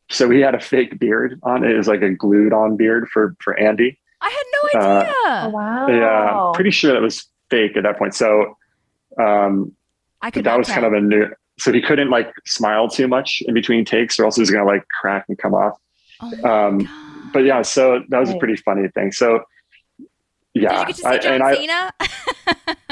so he had a fake beard on. It was like a glued on beard for Andy. I had no idea. Oh, wow. Yeah, pretty sure that was fake at that point. So I could that not was tell. kind of a new. So he couldn't like smile too much in between takes, or else it was gonna like crack and come off. Oh my God. But yeah, so that was a pretty funny thing. So yeah, Did you get to see John Cena?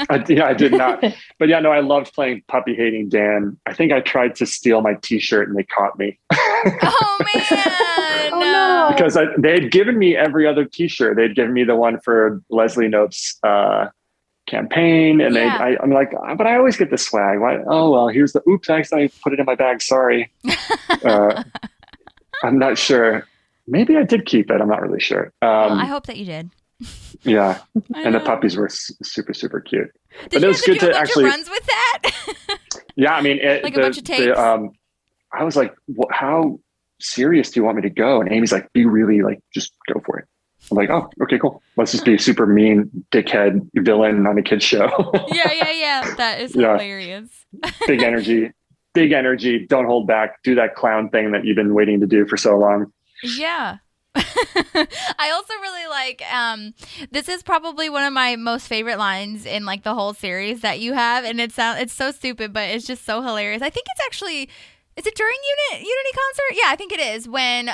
I did not. But yeah, no, I loved playing puppy hating Dan. I think I tried to steal my T-shirt and they caught me. Oh man! Oh, no. Because they had given me every other T-shirt. They'd given me the one for Leslie Knope's campaign, and Yeah. I'm like, but I always get the swag. Why? Oh well, here's the. Oops, I accidentally put it in my bag. Sorry. I'm not sure. Maybe I did keep it. I'm not really sure. Well, I hope that you did. Yeah, I and the know. puppies were super cute. Did But you it was have to good do a to bunch actually. of runs with that? Yeah, I mean, Like a bunch of takes? I was like, how serious do you want me to go? And Amy's like, be really like, just go for it. I'm like, oh, okay, cool. Let's just be a super mean dickhead villain on a kid's show. Yeah. That is Yeah. hilarious. Big energy. Don't hold back. Do that clown thing that you've been waiting to do for so long. Yeah. I also really like this is probably one of my most favorite lines in like the whole series that you have, and it's so stupid, but it's just so hilarious. I think it's actually, is it during Unity concert? Yeah, I think it is when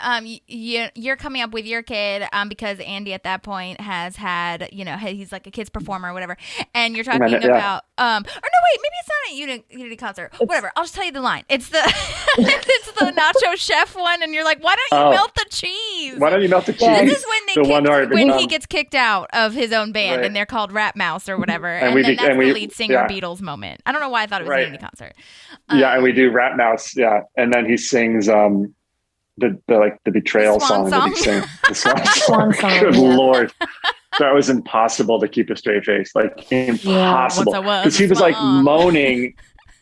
you're coming up with your kid because Andy at that point has had, he's like a kids performer or whatever, and you're talking about or no, wait, maybe it's not a Unity concert. Whatever, I'll just tell you the line. It's the it's the nacho chef one, and you're like, why don't you melt the cheese? Why don't you melt the cheese? Yeah. This is when he he gets kicked out of his own band, Right. and they're called Rat Mouse or whatever, And and, then that's the lead singer Beatles moment. I don't know why I thought it was a Unity concert. Yeah, and we do Rat Mouse. Yeah, and then he sings the betrayal Swan song. That he song. sang. The swan Swan song, Good yeah. Lord. That was impossible to keep a straight face. Like impossible. Once I was Because he was like swan. moaning,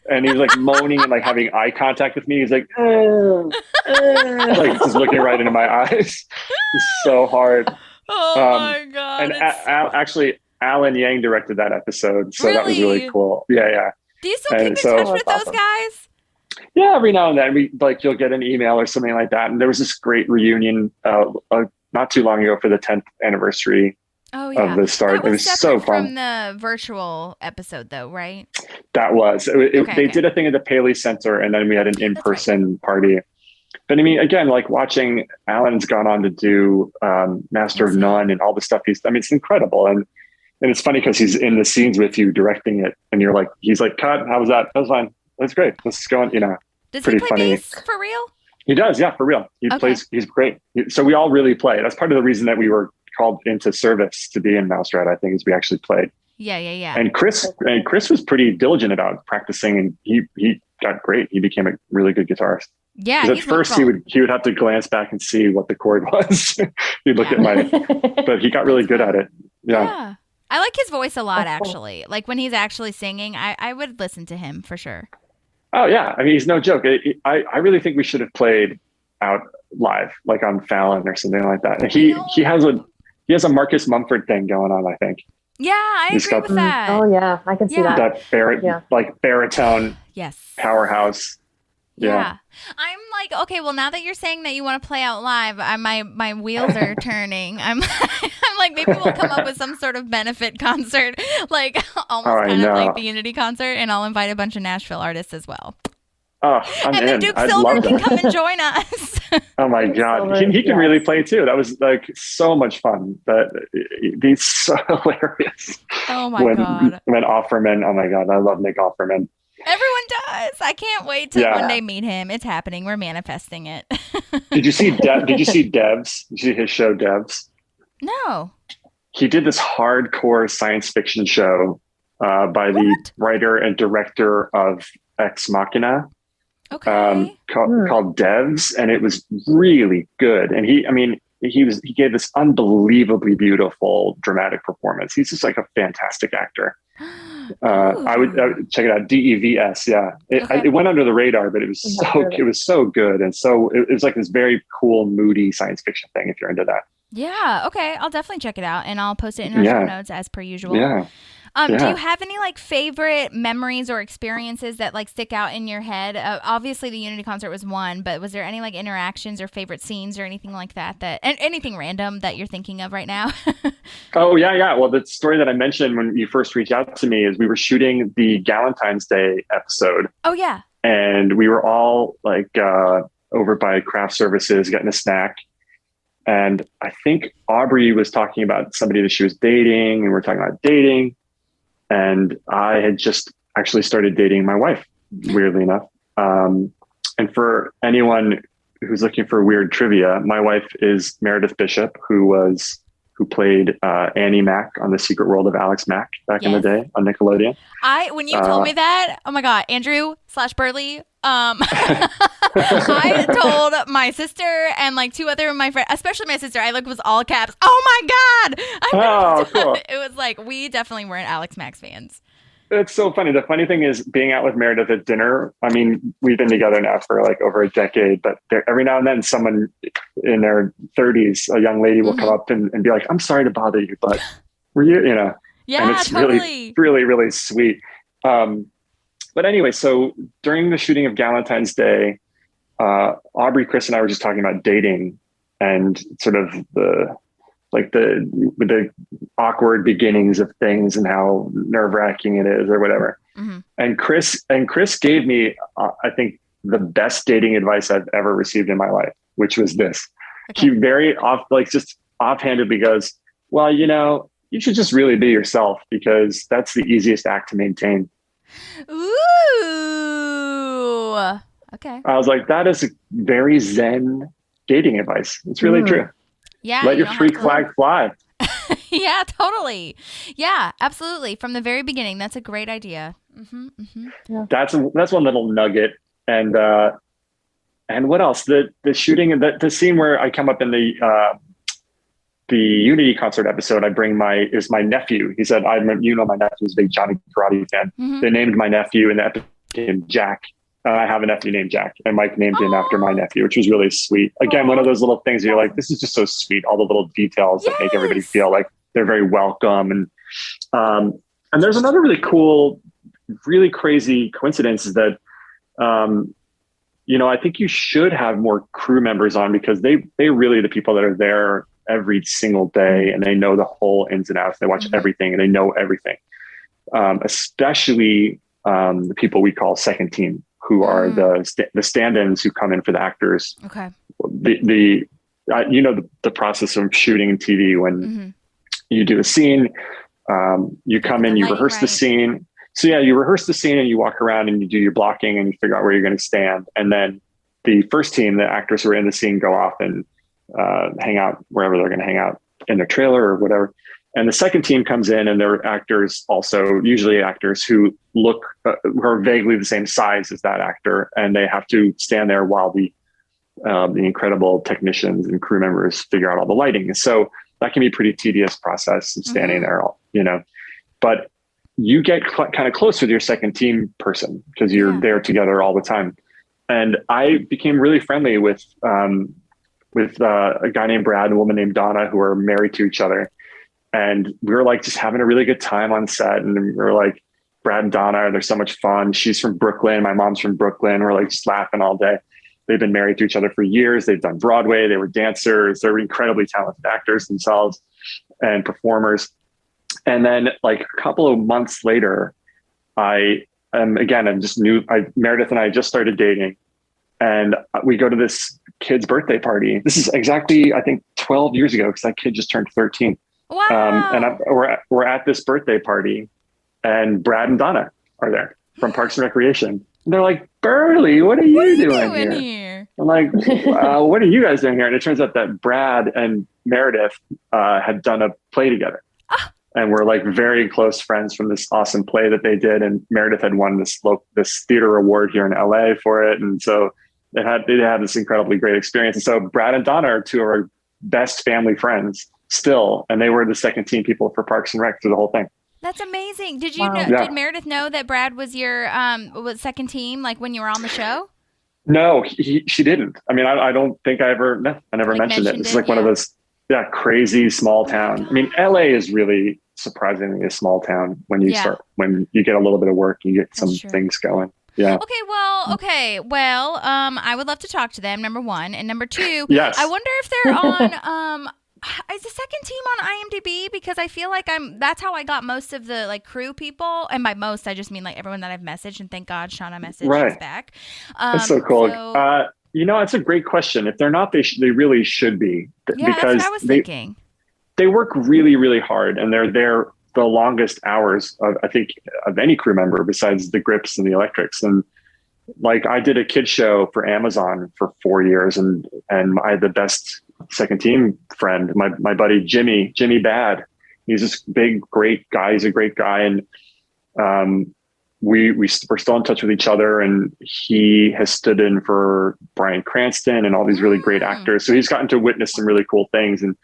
and he was like moaning and like having eye contact with me. He's like, like just looking right into my eyes. It's so hard. Oh my God. And it's- actually, Alan Yang directed that episode, so that was Really? really cool. Yeah. do you still and keep in so- touch with That's those awesome. guys? Yeah, every now and then you'll get an email or something like that. And there was this great reunion not too long ago for the 10th anniversary Oh yeah. of the start. That It was so separate fun. from the virtual episode, though, right? That was. They did a thing at the Paley Center, and then we had an in-person party. But I mean, again, like watching Alan's gone on to do Master of None and all the stuff it's incredible. And it's funny because he's in the scenes with you directing it, and you're like, he's like, cut, how was that? That was fine. That's great. Let's go on, Does he pretty play funny. bass for real? He does, yeah, for real. He Okay. plays, he's great. So we all really play. That's part of the reason that we were called into service to be in Mouserat, I think, is we actually played. Yeah. And Chris was pretty diligent about practicing, and he got great. He became a really good guitarist. Yeah. 'Cause at he's first wonderful. he would have to glance back and see what the chord was. He'd look at but he got really good at it. Yeah. I like his voice a lot, That's cool. actually. Like when he's actually singing, I would listen to him for sure. Oh yeah. I mean, he's no joke. I really think we should have played out live, like on Fallon or something like that. And he has a Marcus Mumford thing going on, I think. Yeah, I He's agree got- with that. Oh yeah, I can see Yeah. that. That Yeah. like baritone Yes. powerhouse. Yeah. I'm like, okay, well, now that you're saying that you want to play out live, my wheels are turning. I'm like, maybe we'll come up with some sort of benefit concert, like almost I kind of know. like the Unity concert, and I'll invite a bunch of Nashville artists as well. Oh, I'm And in. then Duke I'd Silver love can that. come and join us. Oh my Duke God. Silver, He can yes. really play too. That was like so much fun. He's so hilarious. Oh my God. When Offerman, oh my God, I love Nick Offerman. Everyone does. I can't wait to Yeah. one day meet him. It's happening. We're manifesting it. Did you see Devs? Did you see his show Devs? No. He did this hardcore science fiction show by the writer and director of Ex Machina. Okay. Called Devs, and it was really good. And he gave this unbelievably beautiful dramatic performance. He's just like a fantastic actor. I would check it out. Devs. Yeah, Okay. it went under the radar, but it was so good, and so it was like this very cool, moody science fiction thing. If you're into that, Yeah. Okay. I'll definitely check it out, and I'll post it in our show notes as per usual. yeah. Do you have any like favorite memories or experiences that like stick out in your head? Obviously the Unity concert was one, but was there any like interactions or favorite scenes or anything like that and anything random that you're thinking of right now? Oh, yeah. Well, the story that I mentioned when you first reached out to me is we were shooting the Galentine's Day episode. Oh, yeah. And we were all like over by craft services getting a snack. And I think Aubrey was talking about somebody that she was dating, and we were talking about dating. And I had just actually started dating my wife, weirdly enough. And for anyone who's looking for weird trivia, my wife is Meredith Bishop, who played Annie Mac on The Secret World of Alex Mack back in the day on Nickelodeon. When you told me that, oh my God, Andrew / Burly, I told my sister and like two other of my friends, especially my sister, I was all caps. Oh my God. Cool. It was like, we definitely weren't Alex Max fans. It's so funny. The funny thing is being out with Meredith at dinner. I mean, we've been together now for like over a decade, but every now and then someone in their 30s, a young lady will come up and be like, I'm sorry to bother you, but were you, Yeah, and it's totally. really, really sweet. But anyway, so during the shooting of Galentine's Day, Aubrey, Chris, and I were just talking about dating and sort of the awkward beginnings of things and how nerve-wracking it is or whatever. Mm-hmm. And Chris gave me, I think, the best dating advice I've ever received in my life, which was this. Okay. He very just offhandedly goes, well, you should just really be yourself because that's the easiest act to maintain. Ooh. Okay. I was like, that is a very Zen dating advice. It's really true. Yeah. Let your freak flag fly. Yeah, totally. Yeah, absolutely. From the very beginning. That's a great idea. Mm-hmm, mm-hmm. Yeah. That's one little nugget. And what else? The shooting and the scene where I come up in the Unity concert episode, I bring my nephew. He said, my nephew's a big Johnny Karate fan. Mm-hmm. They named my nephew in the episode Jack. I have a nephew named Jack, and Mike named him after my nephew, which was really sweet. Again, one of those little things where you're like, this is just so sweet. All the little details that make everybody feel like they're very welcome. And there's another really cool, really crazy coincidence is that, I think you should have more crew members on because they really the people that are there every single day, and they know the whole ins and outs. They watch everything and they know everything. Especially the people we call second team, who are the stand-ins who come in for the actors. Okay. The process of shooting TV when you do a scene, you come in, you rehearse the scene. So yeah, you rehearse the scene and you walk around and you do your blocking and you figure out where you're going to stand. And then the first team, the actors who are in the scene, go off and hang out wherever they're going to hang out, in their trailer or whatever. And the second team comes in and they're actors, also usually actors who look who are vaguely the same size as that actor, and they have to stand there while the incredible technicians and crew members figure out all the lighting. So that can be a pretty tedious process of standing there, but you get kind of close with your second team person because you're there together all the time. And I became really friendly with a guy named Brad and a woman named Donna, who are married to each other. And we were like just having a really good time on set. And we were like, Brad and Donna, they're so much fun. She's from Brooklyn. My mom's from Brooklyn. We're like just laughing all day. They've been married to each other for years. They've done Broadway. They were dancers. They're incredibly talented actors themselves and performers. And then like a couple of months later, Meredith and I just started dating. And we go to this kid's birthday party. This is exactly, I think, 12 years ago, because that kid just turned 13. Wow. We're at this birthday party, and Brad and Donna are there from Parks and Recreation. And they're like, Burly, what are you doing here? I'm like, what are you guys doing here? And it turns out that Brad and Meredith had done a play together. And we're like very close friends from this awesome play that they did. And Meredith had won this theater award here in LA for it. And so they had this incredibly great experience. And so Brad and Donna are two of our best family friends still. And they were the second team people for Parks and Rec through the whole thing. That's amazing. Did you know, did Meredith know that Brad was your second team, like when you were on the show? No, she didn't. I mean, I don't think I never mentioned it. It's like one of those, crazy small town. I mean, LA is really surprisingly a small town when you Yeah. when you get a little bit of work, you get some true. things going. Yeah. Okay. Well, I would love to talk to them, number one. And number two, Yes. I wonder if they're on, is the second team on IMDb? Because I feel like that's how I got most of the like crew people. And by most, I just mean like everyone that I've messaged, and thank God Shauna messaged us back. That's so cool. It's a great question. If they're not, they really should be. Yeah, because that's what I was thinking. They work really, really hard, and they're there the longest hours of any crew member besides the grips and the electrics. And like I did a kid show for Amazon for 4 years, and I had the best second team friend, my buddy Jimmy Bad. He's this big, great guy. He's a great guy, and we're still in touch with each other. And he has stood in for Bryan Cranston and all these really great actors. So he's gotten to witness some really cool things. And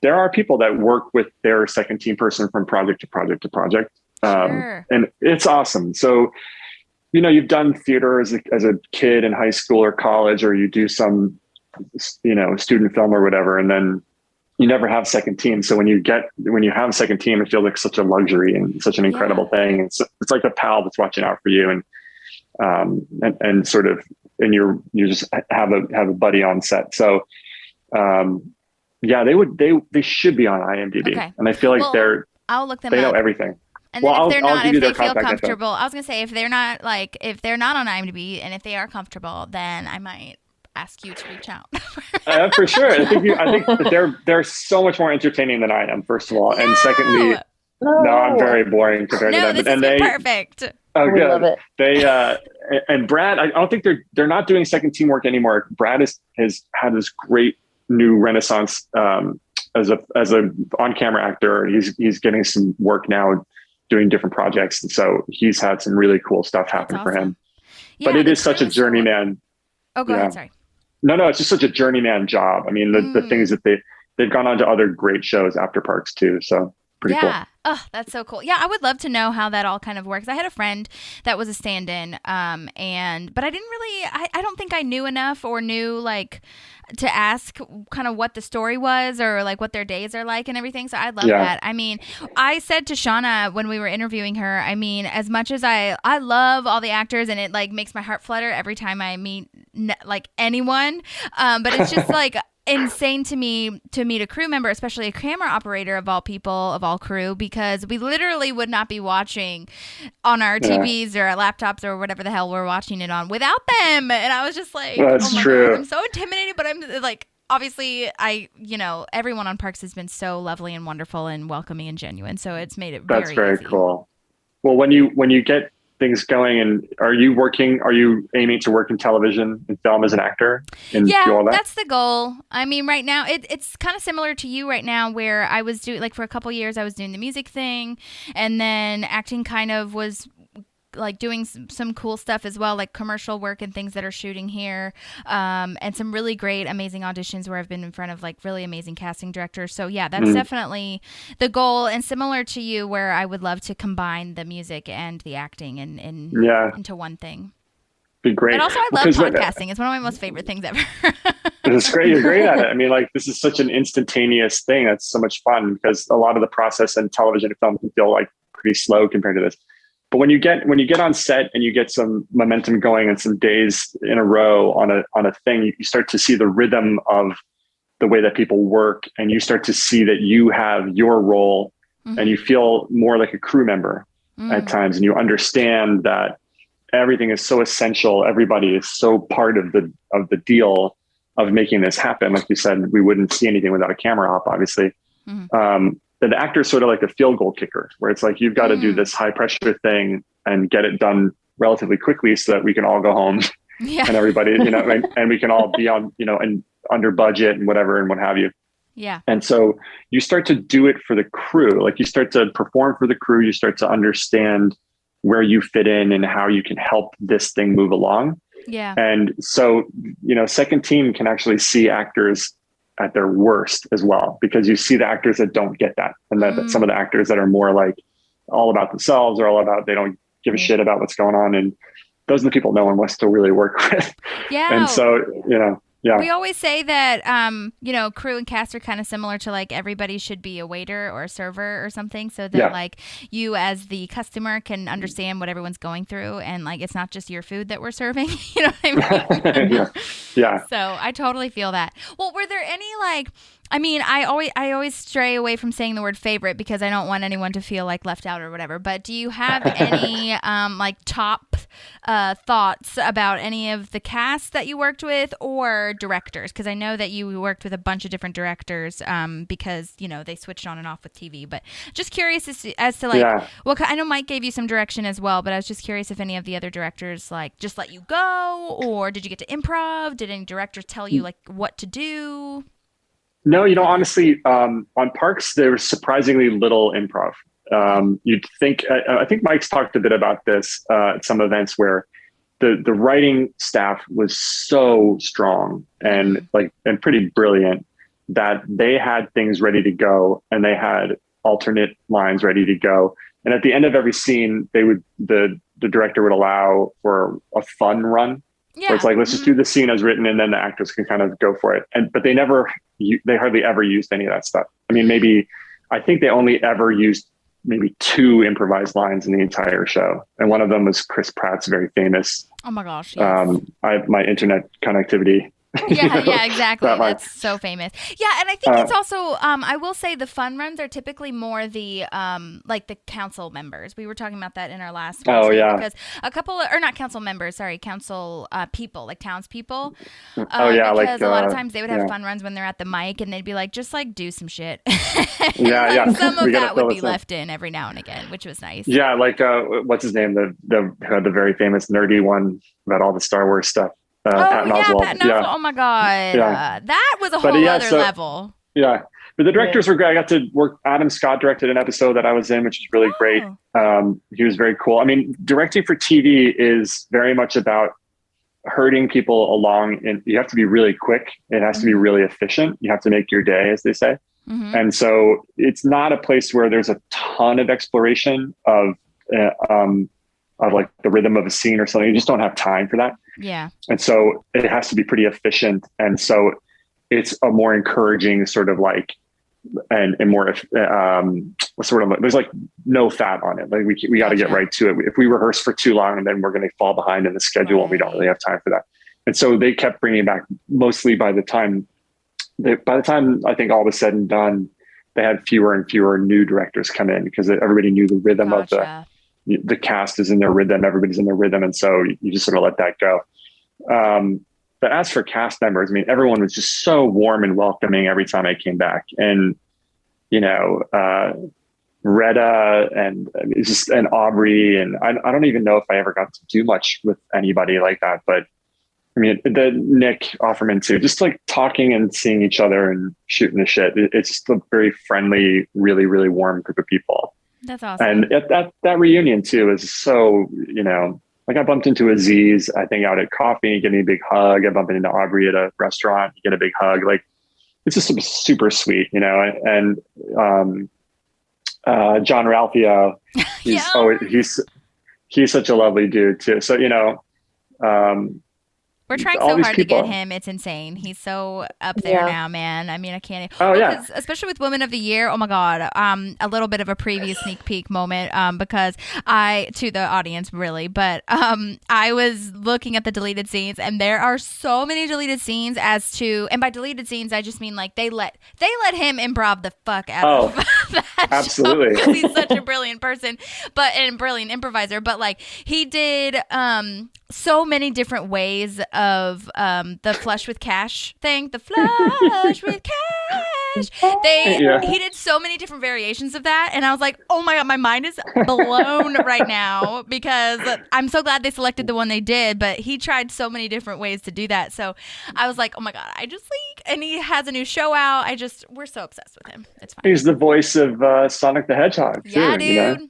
there are people that work with their second team person from project to project to project. Sure. And it's awesome. So, you've done theater as a kid in high school or college, or you do some, student film or whatever, and then you never have second team. So when you have a second team, it feels like such a luxury and such an incredible thing. It's like a pal that's watching out for you, and sort of, and you just have a buddy on set. So, they should be on IMDb. Okay. And I feel like I'll look them they up. know everything. And then if they're not, if they feel contact info. comfortable, I was going to say, if they're not on IMDb and if they are comfortable, then I might ask you to reach out. For sure. I think that they're so much more entertaining than I am, first of all. And secondly, no, I'm very boring compared to them. This is perfect. Oh, we good. love it. They and Brad, I don't think they're not doing second team work anymore. Brad has had this great new renaissance as a on-camera actor. He's getting some work now doing different projects, and so he's had some really cool stuff happen for him. Yeah, but it is such a journeyman. Oh, go ahead. Sorry. No, it's just such a journeyman job. I mean, the things that they've gone on to other great shows after Parks too. So pretty cool. Oh, that's so cool. Yeah, I would love to know how that all kind of works. I had a friend that was a stand-in, but I didn't really, I don't think I knew enough or knew like to ask kind of what the story was or like what their days are like and everything. So I love that. I mean, I said to Shauna when we were interviewing her, I mean, as much as I love all the actors and it like makes my heart flutter every time I meet like anyone, but it's just like insane to me to meet a crew member, especially a camera operator of all people, of all crew, because we literally would not be watching on our TVs or our laptops or whatever the hell we're watching it on without them. And I was just like, that's true. God, I'm so intimidated, but I'm like, obviously everyone on Parks has been so lovely and wonderful and welcoming and genuine. So it's made it very easy. Cool. Well, when you get things going, and are you aiming to work in television and film as an actor and do all that? That's the goal. I mean, right now it's kind of similar to you right now, where I was doing, like, for a couple years I was doing the music thing, and then acting kind of was like doing some cool stuff as well, like commercial work and things that are shooting here, and some really great, amazing auditions where I've been in front of like really amazing casting directors. So yeah, that's definitely the goal. And similar to you, where I would love to combine the music and the acting into one thing. Be great. But also I love podcasting. It's one of my most favorite things ever. It's great. You're great at it. I mean, like, this is such an instantaneous thing. That's so much fun, because a lot of the process in television and film can feel like pretty slow compared to this. But when you get on set and you get some momentum going and some days in a row on a thing, you start to see the rhythm of the way that people work, and you start to see that you have your role, and you feel more like a crew member at times, and you understand that everything is so essential. Everybody is so part of the deal of making this happen. Like you said, we wouldn't see anything without a camera op, obviously. The actor is sort of like the field goal kicker, where it's like, you've got to do this high pressure thing and get it done relatively quickly so that we can all go home and everybody, and we can all be on, and under budget and whatever and what have you. Yeah. And so you start to do it for the crew. Like, you start to perform for the crew. You start to understand where you fit in and how you can help this thing move along. Yeah. And so, second team can actually see actors at their worst as well, because you see the actors that don't get that, and that some of the actors that are more like all about themselves, or all about, they don't give a shit about what's going on, and those are the people no one wants to really work with. Yeah. And so, Yeah. We always say that, crew and cast are kind of similar to like everybody should be a waiter or a server or something, so that like you as the customer can understand what everyone's going through, and like it's not just your food that we're serving. You know what I mean? Yeah. So I totally feel that. Well, were there any like? I mean, I always stray away from saying the word favorite because I don't want anyone to feel like left out or whatever. But do you have any like top thoughts about any of the cast that you worked with or directors? Because I know that you worked with a bunch of different directors because they switched on and off with TV. But just curious as to like, well, I know Mike gave you some direction as well, but I was just curious if any of the other directors like just let you go, or did you get to improv? Did any directors tell you like what to do? No, honestly, on Parks, there was surprisingly little improv. You'd think, I think Mike's talked a bit about this at some events where the writing staff was so strong and pretty brilliant that they had things ready to go and they had alternate lines ready to go. And at the end of every scene, the director would allow for a fun run. Yeah. So it's like, let's just do the scene as written, and then the actors can kind of go for it. But they hardly ever used any of that stuff. I mean, I think they only ever used maybe 2 improvised lines in the entire show. And one of them was Chris Pratt's very famous. Oh my gosh. Yes. My internet connectivity. Yeah, exactly. That's so famous. Yeah, and I think it's also, I will say the fun runs are typically more the, like the council members. We were talking about that in our last one. Because a couple, or not council members, sorry, council people, like townspeople. Because a lot of times they would have fun runs when they're at the mic and they'd be like, just like do some shit. Some of that would be left in every now and again, which was nice. Yeah, like, what's his name? The very famous nerdy one about all the Star Wars stuff. Patton Oswalt. Patton Oswalt. Oh my God. That was a whole other level. Yeah. But the directors were great. I got to work. Adam Scott directed an episode that I was in, which was really great. He was very cool. I mean, directing for TV is very much about herding people along, and you have to be really quick. It has to be really efficient. You have to make your day, as they say. Mm-hmm. And so it's not a place where there's a ton of exploration of like the rhythm of a scene or something. You just don't have time for that. Yeah. And so it has to be pretty efficient. And so it's a more encouraging sort of like, and more, there's like no fat on it. Like we got to get right to it. If we rehearse for too long, and then we're going to fall behind in the schedule and we don't really have time for that. And so they kept bringing back mostly by the time I think all was said and done, they had fewer and fewer new directors come in because everybody knew the rhythm of the cast is in their rhythm. Everybody's in their rhythm. And so you just sort of let that go. But as for cast members, I mean, everyone was just so warm and welcoming every time I came back. And, Retta and Aubrey, and I don't even know if I ever got to do much with anybody like that. But I mean, the Nick Offerman too, just like talking and seeing each other and shooting the shit. It's just a very friendly, really, really warm group of people. That's awesome. And that reunion too is so, like I bumped into Aziz, I think out at coffee, getting a big hug. I bumped into Aubrey at a restaurant, get a big hug. Like it's just super sweet, and John Ralphio, he's such a lovely dude too. So, we're trying so hard to get him. It's insane. He's so up there now, man. I mean, I can't. Especially with Women of the Year. Oh my God. A little bit of a preview sneak peek moment because to the audience really, but I was looking at the deleted scenes, and there are so many deleted scenes and by deleted scenes I just mean like they let him improv the fuck out of that absolutely because he's such a brilliant person, and brilliant improviser. But like he did so many different ways of the flush with cash thing, the flush with cash. He did so many different variations of that, and I was like, oh my God, my mind is blown right now because I'm so glad they selected the one they did, but he tried so many different ways to do that. So I was like, oh my God, and he has a new show out. We're so obsessed with him. It's fine. He's the voice of Sonic the Hedgehog too, yeah, dude.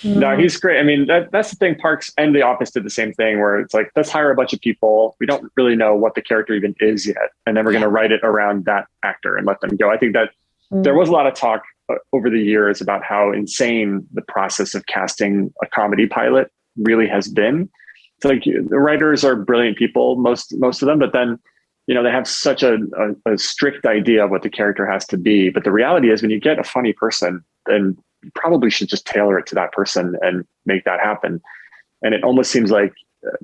No, he's great. I mean, that's the thing. Parks and The Office did the same thing where it's like, let's hire a bunch of people. We don't really know what the character even is yet. And then we're going to write it around that actor and let them go. I think that there was a lot of talk over the years about how insane the process of casting a comedy pilot really has been. It's like the writers are brilliant people, most of them, but then they have such a strict idea of what the character has to be. But the reality is when you get a funny person, then you probably should just tailor it to that person and make that happen. And it almost seems like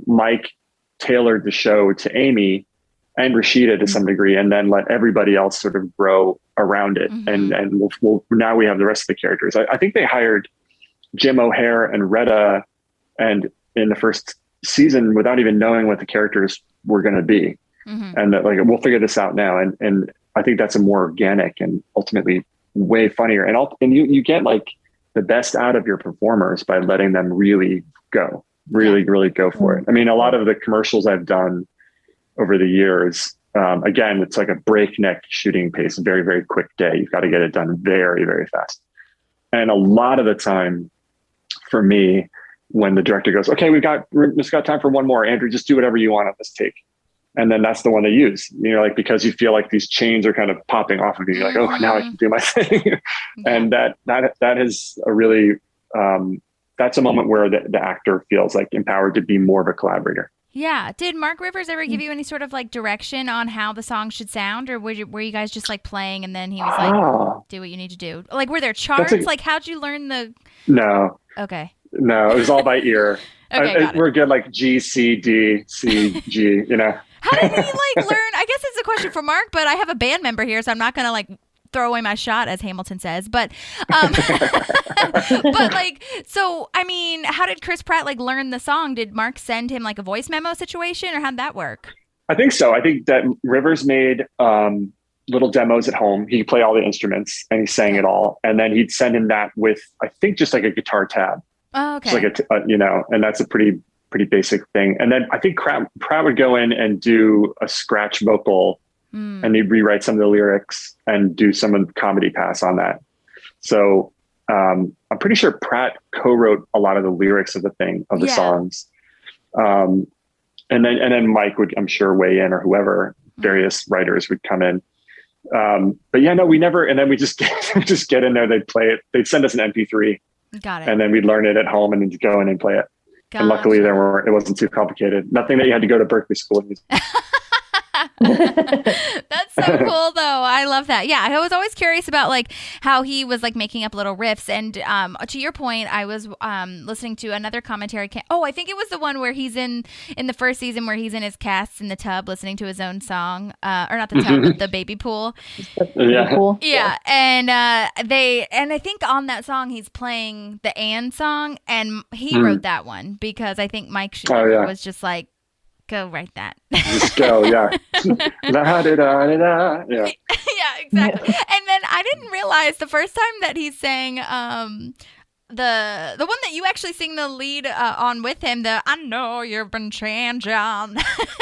Mike tailored the show to Amy and Rashida to some degree, and then let everybody else sort of grow around it. And we'll now we have the rest of the characters. I think they hired Jim O'Hare and Retta and in the first season without even knowing what the characters were going to be. And that, like, we'll figure this out now. And I think that's a more organic and ultimately way funnier. And you get like the best out of your performers by letting them really go, really go for it. I mean, a lot of the commercials I've done over the years, again, it's like a breakneck shooting pace, a very, very quick day. You've got to get it done very, very fast. And a lot of the time for me, when the director goes, okay, we've got time for one more, Andrew, just do whatever you want on this take. And then that's the one they use, like, because you feel like these chains are kind of popping off of you. You're like, oh, now I can do my thing. And that is a really, that's a moment where the actor feels like empowered to be more of a collaborator. Yeah. Did Mark Rivers ever give you any sort of like direction on how the song should sound, or were you guys just like playing and then he was like, do what you need to do? Like, were there charts? Like, how'd you learn the? No. Okay. No, it was all by ear. Okay, we're good, like G, C, D, C, G, How did he like learn? I guess it's a question for Mark, but I have a band member here, so I'm not going to like throw away my shot, as Hamilton says. But, but like, so, I mean, how did Chris Pratt like learn the song? Did Mark send him like a voice memo situation, or how'd that work? I think so. I think that Rivers made little demos at home. He could play all the instruments and he sang it all. And then he'd send him that with, I think, just like a guitar tab. Oh, okay. Like and that's a pretty basic thing. And then I think Pratt would go in and do a scratch vocal and he'd rewrite some of the lyrics and do some of the comedy pass on that. So I'm pretty sure Pratt co-wrote a lot of the lyrics of the songs. And then Mike would, I'm sure, weigh in, or whoever, various writers would come in. But yeah, no, we never, and then we just get in there, they'd play it. They'd send us an MP3. Got it. And then we'd learn it at home and then go in and play it. Gotcha. And luckily it wasn't too complicated. Nothing that you had to go to Berkeley School. That's so cool though. I love that. Yeah, I was always curious about like how he was like making up little riffs. And to your point, I was listening to another commentary. I think it was the one where he's in the first season where he's in his cast in the tub listening to his own song, or not the tub, but the baby pool. Yeah. And I think on that song he's playing the Anne song, and he wrote that one because I think Mike was just like, go write that. Just go, yeah. La, da, da, da, da. Yeah. Yeah, exactly. And then I didn't realize the first time that he sang the one that you actually sing the lead on with him, the I Know You've Been Changing.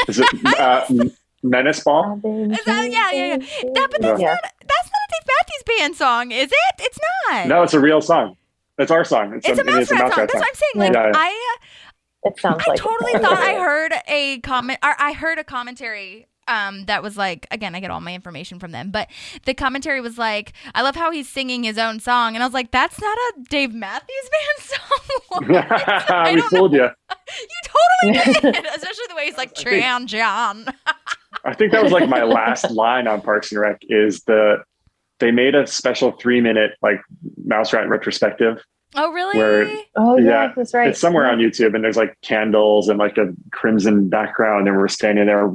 Is it Menace Ball? Is that, yeah. That's not a Dave Matthews Band song, is it? It's not. No, it's a real song. It's our song. It's a Mouse Rat song. That's what I'm saying. Like, yeah. It sounds like I totally thought I heard a comment, or I heard a commentary that was like, again, I get all my information from them, but the commentary was like, I love how he's singing his own song, and I was like, that's not a Dave Matthews Band song. We fooled you. You totally did, especially the way he's like Tran John. I think that was like my last line on Parks and Rec is they made a special 3-minute like Mouse Rat retrospective. Oh, really? Yeah, that's right. It's somewhere on YouTube, and there's like candles and like a crimson background, and we're standing there,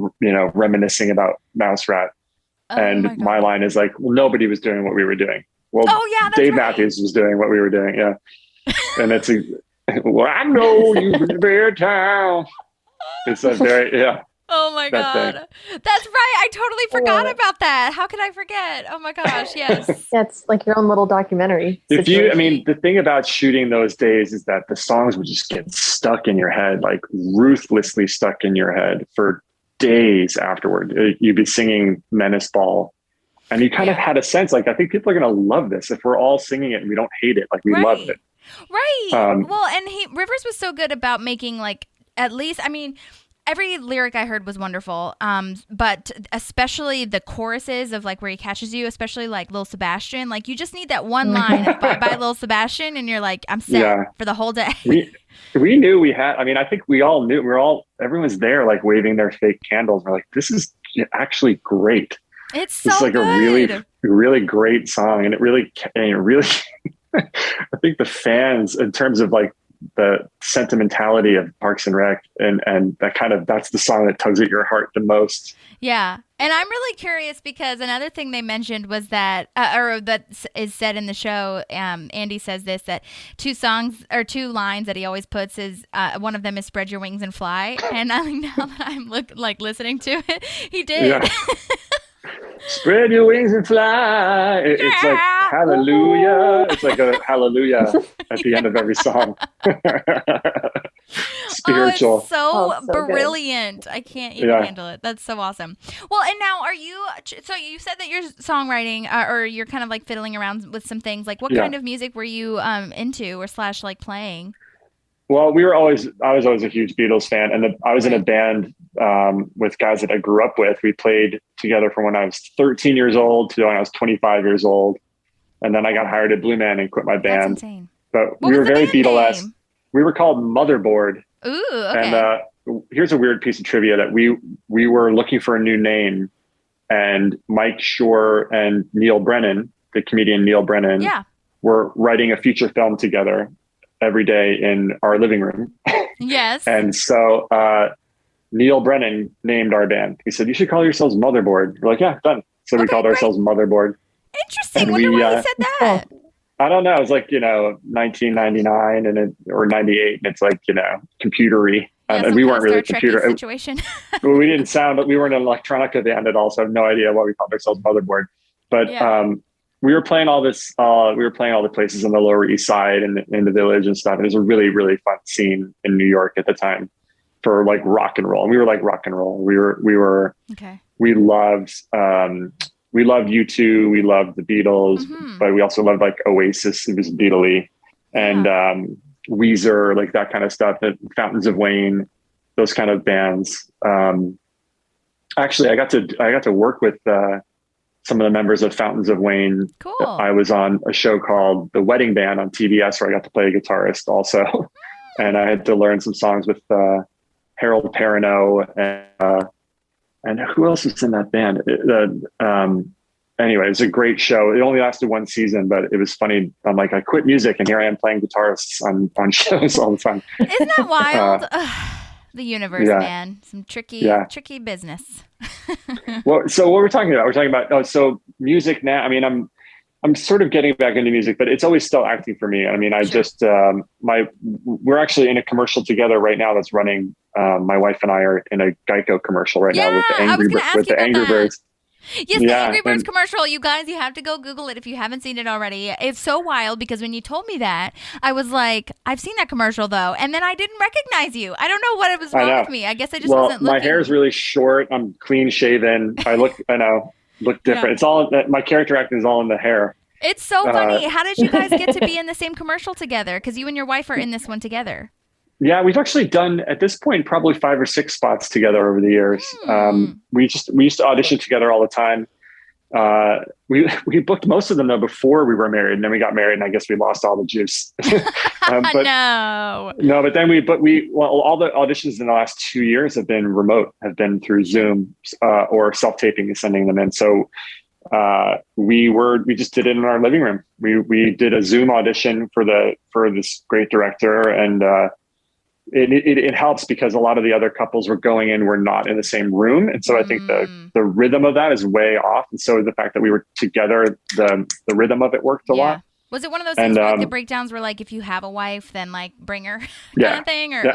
reminiscing about Mouse Rat. And my line is like, well, nobody was doing what we were doing. Well, Dave Matthews was doing what we were doing. Yeah. And it's well, I know you've been very town. It's a very, yeah. Oh my God. That's right. I totally forgot about that. How could I forget? Oh my gosh. Yes. It's like your own little documentary. The thing about shooting those days is that the songs would just get stuck in your head, like ruthlessly stuck in your head for days afterward. You'd be singing Menace Ball, and you kind of had a sense like, I think people are going to love this if we're all singing it and we don't hate it. Like we love it. Right. Well, and Rivers was so good about making like, at least, I mean, every lyric I heard was wonderful, but especially the choruses of like where he catches you, especially like Lil Sebastian. Like you just need that one line by Lil Sebastian, and you're like, I'm set for the whole day. We knew we had. I mean, I think we all knew. Everyone's there, like waving their fake candles. We're like, this is actually great. It's so It's like good. a really great song, and it really I think the fans, in terms of like the sentimentality of Parks and Rec, and that's the song that tugs at your heart the most. Yeah. And I'm really curious because another thing they mentioned was that, or that is said in the show, Andy says this, that two lines that he always puts is, one of them is "Spread your wings and fly." And now that I'm listening to it, he did. Yeah. Spread your wings and fly. It's like hallelujah. It's like a hallelujah at the end of every song. Spiritual. Oh, it's so so brilliant. I can't even handle it. That's so awesome. Well, and now so you said that you're songwriting, or you're kind of like fiddling around with some things. Like, what kind of music were you into or / like playing? Well, I was always a huge Beatles fan, and I was in a band with guys that I grew up with. We played together from when I was 13 years old to when I was 25 years old, and then I got hired at Blue Man and quit my band. That's insane. But we were very Beatlesque. We were called Motherboard. Ooh, okay. And here's a weird piece of trivia that we were looking for a new name, and Mike Shore and Neil Brennan, the comedian Neil Brennan, were writing a feature film together every day in our living room. Yes. And so Neil Brennan named our band. He said, "You should call yourselves Motherboard." We're like, "Yeah, done." So we called ourselves Motherboard. Interesting. Wonder why he said that. I don't know. It was like, 1999 or 98. And it's like, computery. And we weren't really a computer situation. We didn't sound, but we weren't an electronica band at all. So I have no idea why we called ourselves Motherboard. But we were playing all this. We were playing all the places on the Lower East Side and in the Village and stuff. And it was a really, really fun scene in New York at the time for like rock and roll. And we were like rock and roll. We loved U2. We loved the Beatles, but we also loved like Oasis. It was Beatle-y, and Weezer, like that kind of stuff. Fountains of Wayne, those kind of bands. Actually, I got to work with some of the members of Fountains of Wayne. Cool. I was on a show called The Wedding Band on TBS, where I got to play a guitarist also, and I had to learn some songs with Harold Perrineau and who else was in that band? Anyway, it was a great show. It only lasted one season, but it was funny. I'm like, I quit music, and here I am playing guitarists on shows all the time. Isn't that wild? The universe, man. Some tricky business. Well, so what we're talking about, so music now. I mean, I'm sort of getting back into music, but it's always still acting for me. I mean, we're actually in a commercial together right now that's running. My wife and I are in a Geico commercial right now with the Angry Birds. Yes, the Angry Birds commercial. You guys, you have to go Google it if you haven't seen it already. It's so wild because when you told me that, I was like, I've seen that commercial though. And then I didn't recognize you. I don't know what was wrong with me. I guess I just wasn't looking. My hair is really short. I'm clean shaven. Look different. Yeah. It's all, my character acting is all in the hair. It's so funny. How did you guys get to be in the same commercial together? Because you and your wife are in this one together. Yeah, we've actually done at this point probably 5 or 6 spots together over the years. We used to audition together all the time. We booked most of them though before we were married, and then we got married, and I guess we lost all the juice. But then all the auditions in the last 2 years have been remote, have been through Zoom or self-taping and sending them in. So we just did it in our living room. We did a Zoom audition for this great director, and it helps because a lot of the other couples were going in were not in the same room, and so I think the rhythm of that is way off. And so the fact that we were together, the rhythm of it worked a lot. Was it one of those things where like, the breakdowns were like, if you have a wife, then like bring her kind of thing? Or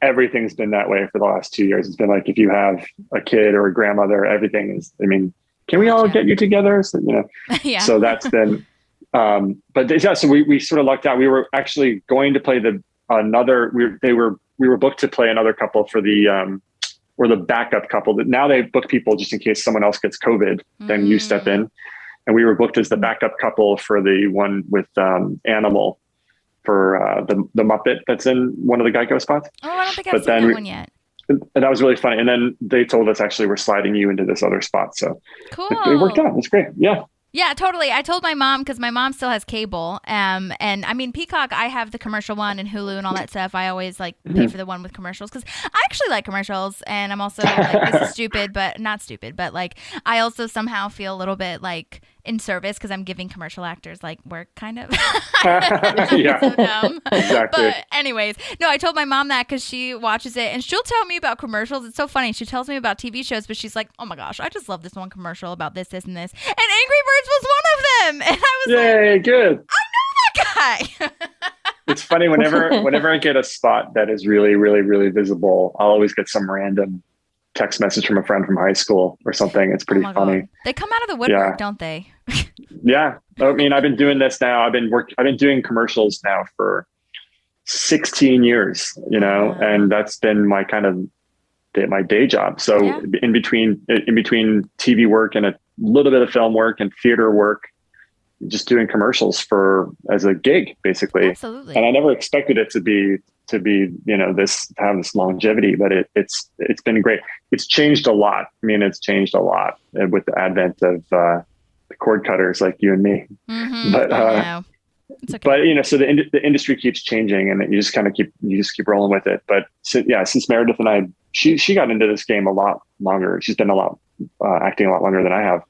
everything's been that way for the last 2 years. It's been like, if you have a kid or a grandmother, everything is. I mean, can we all get you together? So, So that's been. So we sort of lucked out. We were actually going to play we were booked to play another couple for the or the backup couple. That now they book people just in case someone else gets COVID, then you step in. And we were booked as the backup couple for the one with Animal for the Muppet that's in one of the Geico spots. Oh, I don't think I've seen that one yet. And that was really funny. And then they told us, actually, we're sliding you into this other spot. So cool. It worked out. It's great. Yeah. Yeah, totally. I told my mom because my mom still has cable. And I mean, Peacock, I have the commercial one and Hulu and all that stuff. I always like pay for the one with commercials because I actually like commercials. And I'm also like, this is stupid, but not stupid. But like, I also somehow feel a little bit like in service because I'm giving commercial actors like work kind of. Yeah, So dumb. exactly. But anyways, no, I told my mom that because she watches it and she'll tell me about commercials. It's so funny. She tells me about TV shows, but she's like, oh my gosh, I just love this one commercial about this, this, and this. And Angry Birds was one of them. And I was Yay, good. like, that guy. It's funny whenever I get a spot that is really, really, really visible, I'll always get some random text message from a friend from high school or something. It's pretty Oh my funny. God. They come out of the woodwork, Yeah. don't they? Yeah. I mean, I've been doing this now. I've been doing commercials now for 16 years, you know, Wow. and that's been my kind of my day job. So Yeah. in between TV work and a little bit of film work and theater work, just doing commercials as a gig, basically. Absolutely. And I never expected it to be, you know, to have this longevity, but it's been great. It's changed a lot. I mean, it's changed a lot with the advent of the cord cutters like you and me. Mm-hmm. But I know. It's okay. but you know, so the industry keeps changing, and you just kind of keep rolling with it. But since Meredith and I, she got into this game a lot longer. She's been acting a lot longer than I have.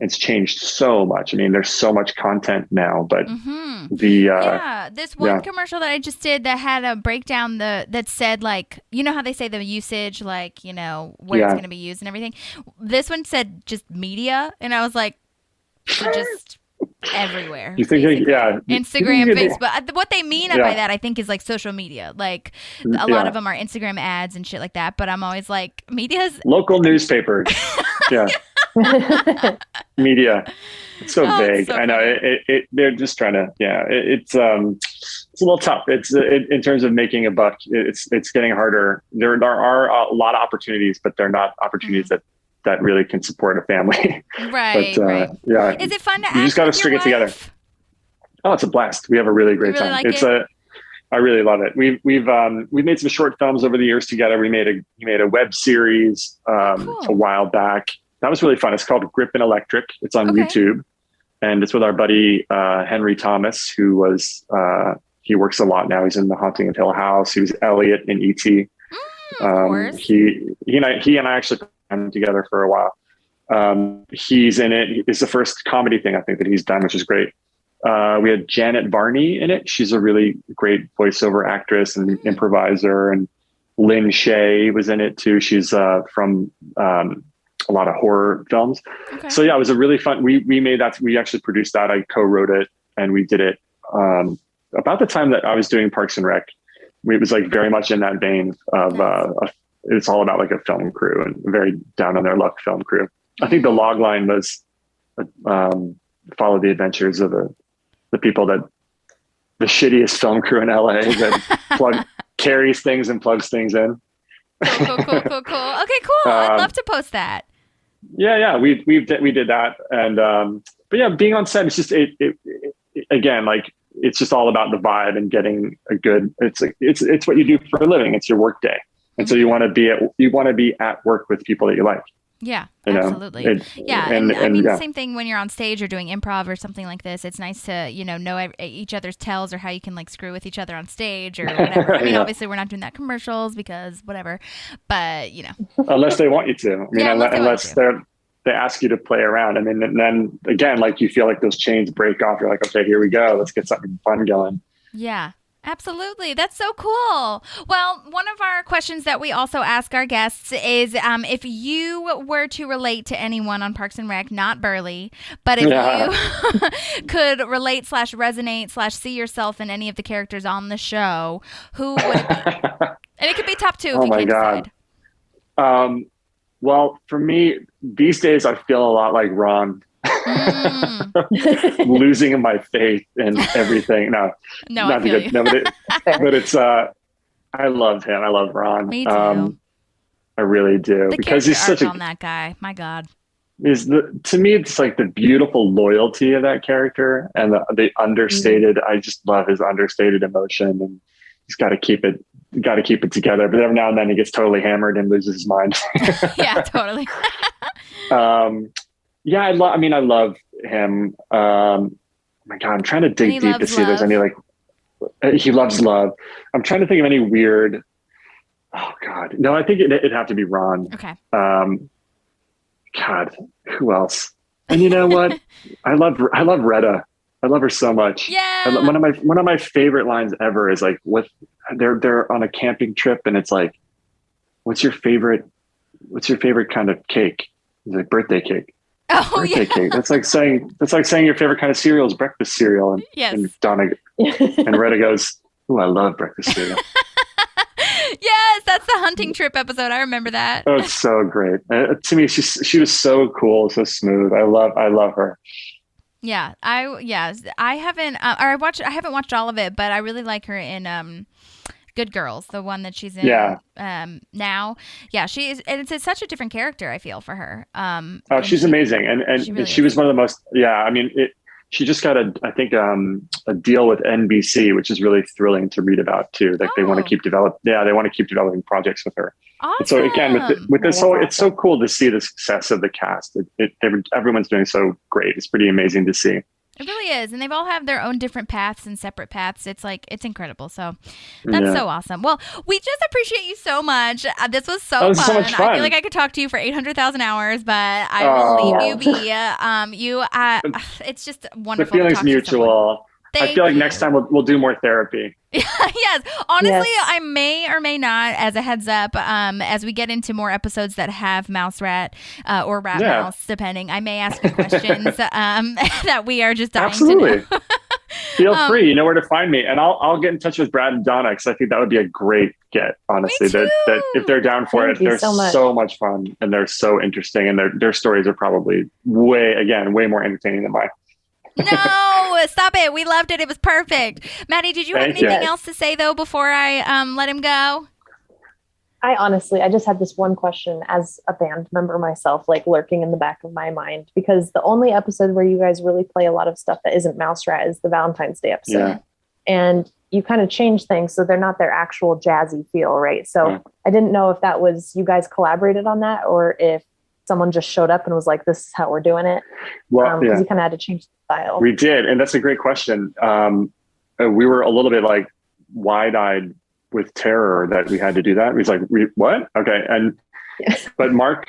It's changed so much. I mean, there's so much content now, but this one commercial that I just did that had a breakdown that said like, you know how they say the usage, like, you know, where it's going to be used and everything. This one said just media, and I was like, so just everywhere. You think, Instagram, Facebook. What they mean by that, I think, is like social media. Like a lot of them are Instagram ads and shit like that. But I'm always like, media's local newspapers. Yeah. Media. It's so vague. So I know they're just trying to, it's a little tough. It's in terms of making a buck, it's getting harder. There are a lot of opportunities, but they're not opportunities that really can support a family. Right. But, right. Yeah. Is it fun to act? You just got to with string your it together. wife? Oh, it's a blast. We have a really great You really time. like it? I really love it. We've made some short films over the years together. We made a web series Cool. a while back. That was really fun. It's called Grip and Electric. It's on Okay. YouTube, and it's with our buddy Henry Thomas, who was he works a lot now. He's in The Haunting of Hill House. He was Elliot in E.T. Of course. He and I actually put them together for a while. He's in it. It's the first comedy thing I think that he's done, which is great. We had Janet Varney in it. She's a really great voiceover actress and improviser. And Lynn Shay was in it too. She's from a lot of horror films. Okay. So yeah, it was a really fun. We made that. We actually produced that. I co-wrote it, and we did it about the time that I was doing Parks and Rec. It was like very much in that vein of it's all about like a film crew and very down on their luck film crew. I think the log line was follow the adventures of the people that the shittiest film crew in LA that carries things and plugs things in. Cool. Okay, cool. I'd love to post that. Yeah. We did that. And, but yeah, being on set, it's just, again, like, it's just all about the vibe and getting a good, it's what you do for a living. It's your work day. And so you want to be at work with people that you like. Yeah, You know, absolutely. and I mean, yeah. same thing when you're on stage or doing improv or something like this. It's nice to, know each other's tells or how you can like screw with each other on stage or whatever. I mean, Yeah. obviously we're not doing that commercials because whatever, but Unless they want you to. I mean, Yeah, unless they ask you to play around. I mean, and then again, like you feel like those chains break off. You're like, okay, here we go. Let's get something fun going. yeah. Absolutely. That's so cool. Well, one of our questions that we also ask our guests is if you were to relate to anyone on Parks and Rec, not Burly, but if you could relate / resonate / see yourself in any of the characters on the show, who would it be? And it could be top 2 if Oh you my can God. decide. Well, for me, these days, I feel a lot like Ron. Losing my faith in everything. No, No, not I feel good. you. No, but it's I love him. I love Ron. Me too. I really do The because he's character such arc on that guy. My God. to me, it's like the beautiful loyalty of that character and the understated. I just love his understated emotion, and he's got to keep it together. But every now and then he gets totally hammered and loses his mind. Yeah, totally. Yeah, I love him. Oh my God, I'm trying to And he dig deep to loves see if there's love. any like, he loves love. I'm trying to think of any weird, oh God. No, I think it'd have to be Ron. Okay. God, who else? And you know what? I love Retta. I love her so much. Yeah. One of my favorite lines ever is like, what they're on a camping trip and it's like, what's your favorite kind of cake? It's like birthday cake. Oh, Birthday yeah. cake. That's like saying your favorite kind of cereal is breakfast cereal. And, Yes. and Donna and Retta goes, "Ooh, I love breakfast cereal." Yes, that's the hunting trip episode. I remember that. Oh, it's so great. To me, she was so cool, so smooth. I love her. Yeah, I haven't I haven't watched all of it, but I really like her in Good Girls, the one that she's in now. Yeah, she is, and it's such a different character, I feel, for her. Oh, she's amazing, and she really she was is. one of the most. Yeah, I mean, she just got a deal with NBC, which is really thrilling to read about too. Like they want to Oh. keep developing projects with her. Awesome. And so again, with this That's whole, awesome. it's so cool to see the success of the cast. Everyone's doing so great. It's pretty amazing to see. It really is. And they've all have their own different paths and separate paths. It's like, it's incredible. So that's Yeah. so awesome. Well, we just appreciate you so much. This was so Oh, this is fun. so much I fun. feel like I could talk to you for 800,000 hours, but I will leave you be. It's just The wonderful to feeling's talk to someone. mutual. I Thank feel like you. next time we'll do more therapy. Yes. Honestly, Yes. I may or may not, as a heads up, as we get into more episodes that have mouse rat or rat Yeah. mouse, depending, I may ask you questions that we are just dying Absolutely. to know. Feel free. You know where to find me, and I'll get in touch with Brad and Donna because I think that would be a great get. Honestly, too. that if they're down for Thank it, you they're so much. so much fun and they're so interesting, and their stories are probably way more entertaining than mine. No, stop it. We loved it. It was perfect. Maddie, did you have Thank you. anything else to say, though, before I let him go? I just had this one question as a band member myself, like lurking in the back of my mind, because the only episode where you guys really play a lot of stuff that isn't Mouse Rat is the Valentine's Day episode. Yeah. And you kind of change things so they're not their actual jazzy feel, right? So Yeah. I didn't know if that was you guys collaborated on that or if someone just showed up and was like, this is how we're doing it. Well, Because yeah, you kind of had to change the style. we did, and that's a great question. We were a little bit like wide-eyed with terror that we had to do that. He was like, "What? Okay." And but Mark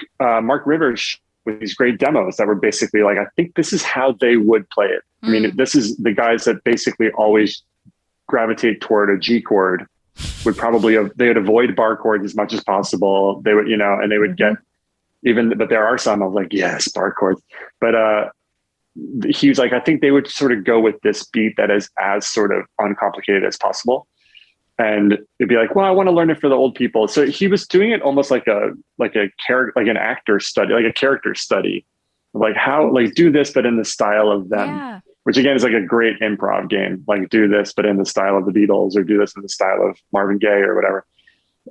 Rivers with these great demos that were basically like, I think this is how they would play it. I mean, this is the guys that basically always gravitate toward a G chord would probably they would avoid bar chords as much as possible. They would, and they would get but there are some of like, yes, bar chords. But he was like, I think they would sort of go with this beat that is as sort of uncomplicated as possible. And it'd be like, well, I want to learn it for the old people. So he was doing it almost like an actor study, like a character study, like how, like do this, but in the style of them, Yeah. which again is like a great improv game. Like do this, but in the style of the Beatles, or do this in the style of Marvin Gaye or whatever.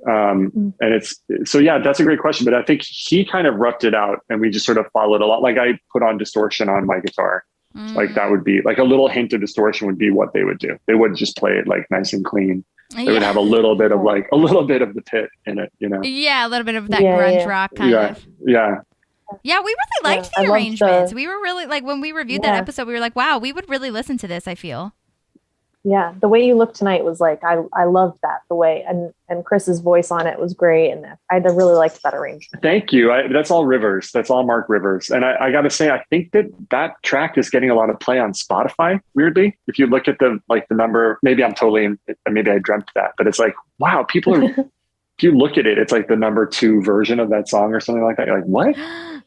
And it's, so yeah, that's a great question. But I think he kind of roughed it out and we just sort of followed a lot. Like I put on distortion on my guitar. Like that would be like a little hint of distortion would be what they would do. They wouldn't just play it like nice and clean. They would have a little bit of the pit in it, Yeah, a little bit of that Yeah, grunge yeah. rock kind of. Yeah. Yeah, we really liked I the loved arrangements. We were really like when we reviewed that Yeah. episode, we were like, wow, we would really listen to this, I feel. Yeah, the way you look tonight was like I loved that, the way and Chris's voice on it was great, and I really liked that arrangement. Thank you. That's all Rivers. That's all Mark Rivers. And I got to say, I think that track is getting a lot of play on Spotify. Weirdly, if you look at the number, maybe maybe I dreamt that, but it's like, wow, people are. If you look at it, it's like the number 2 version of that song or something like that. You're like, what? Wow,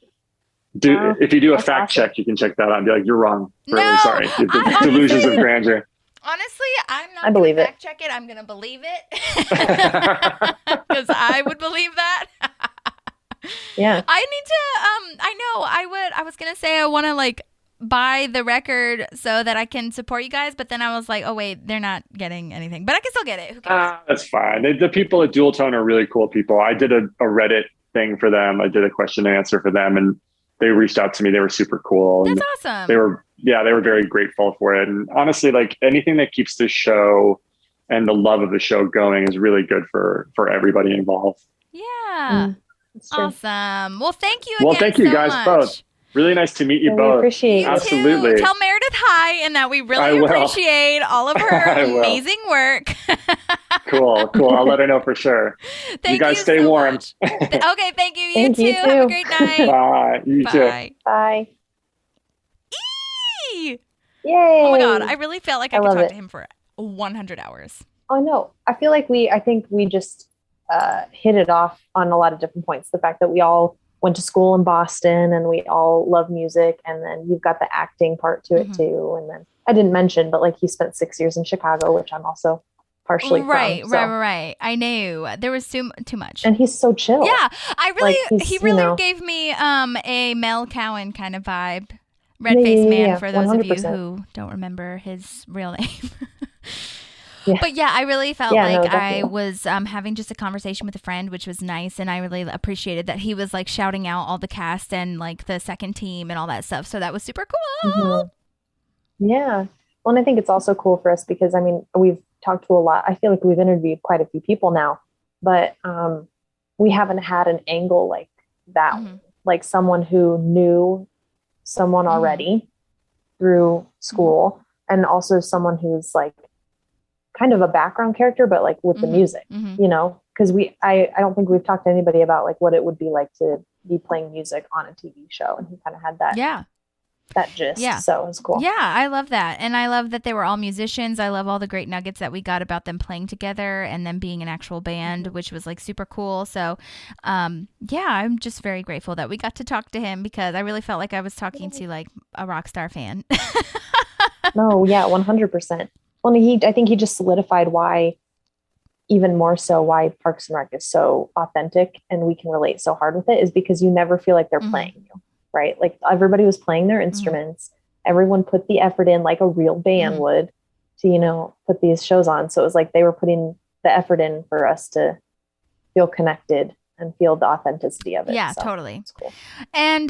If you do a that's fact awesome. check, you can check that out and be like, you're wrong. Really No, sorry. I Delusions honestly- of grandeur. Honestly, I'm not I believe gonna it. fact check it. I'm gonna believe it. Because I would believe that. Yeah. I need to I was gonna say I wanna like buy the record so that I can support you guys, but then I was like, oh wait, they're not getting anything. But I can still get it. Who cares? That's fine. The people at Dual Tone are really cool people. I did a Reddit thing for them. I did a question and answer for them, and they reached out to me. They were super cool. And That's awesome. they were very grateful for it. And honestly, like anything that keeps the show and the love of the show going is really good for everybody involved. Yeah. That's true. Awesome. Well, thank you again. Well, thank you so guys much. both. Really nice to meet you We both. appreciate You it. Absolutely. too. Tell Meredith hi and that we I really will. appreciate all of her I will. amazing work. Cool. I'll let her know for sure. Thank you guys stay so warm. much. Okay, thank you. You Thank too. you Have a too. great night. Bye. You too. Bye. Bye. Yay! Yay. Oh my God. I really felt like I I could love talk it. to him for 100 hours. Oh no, I feel like I think we just hit it off on a lot of different points. The fact that we all went to school in Boston and we all love music, and then you've got the acting part to it too. And then I didn't mention, but like he spent 6 years in Chicago, which I'm also partially Right. from. So. I knew there was too much. And he's so chill. Yeah, I really Like, he really you know- gave me a Mel Cowan kind of vibe. Red-faced man, yeah, for those of you 100%. who don't remember his real name. Yeah. But yeah, I really felt Yeah, no, like I definitely. was having just a conversation with a friend, which was nice, and I really appreciated that he was like shouting out all the cast and like the second team and all that stuff. So that was super cool. Mhm. Yeah. Well, and I think it's also cool for us because, I mean, we've talked to a lot. I feel like we've interviewed quite a few people now, but we haven't had an angle like that, Mhm. like someone who knew someone already through school, and also someone who's like kind of a background character, but like with the music, you know, because I don't think we've talked to anybody about like what it would be like to be playing music on a TV show. And he kind of had that, Yeah. that gist. Yeah. So it was cool. Yeah, I love that. And I love that they were all musicians. I love all the great nuggets that we got about them playing together and them being an actual band, which was like super cool. So, yeah, I'm just very grateful that we got to talk to him because I really felt like I was talking to like a rock star fan. No, yeah, 100%. Well, and I think he just solidified why, even more so, why Parks and Rec is so authentic and we can relate so hard with it is because you never feel like they're playing you, right? Like everybody was playing their instruments. Everyone put the effort in like a real band would to, you know, put these shows on. So it was like they were putting the effort in for us to feel connected and feel the authenticity of it. Yeah, So totally. it's cool. And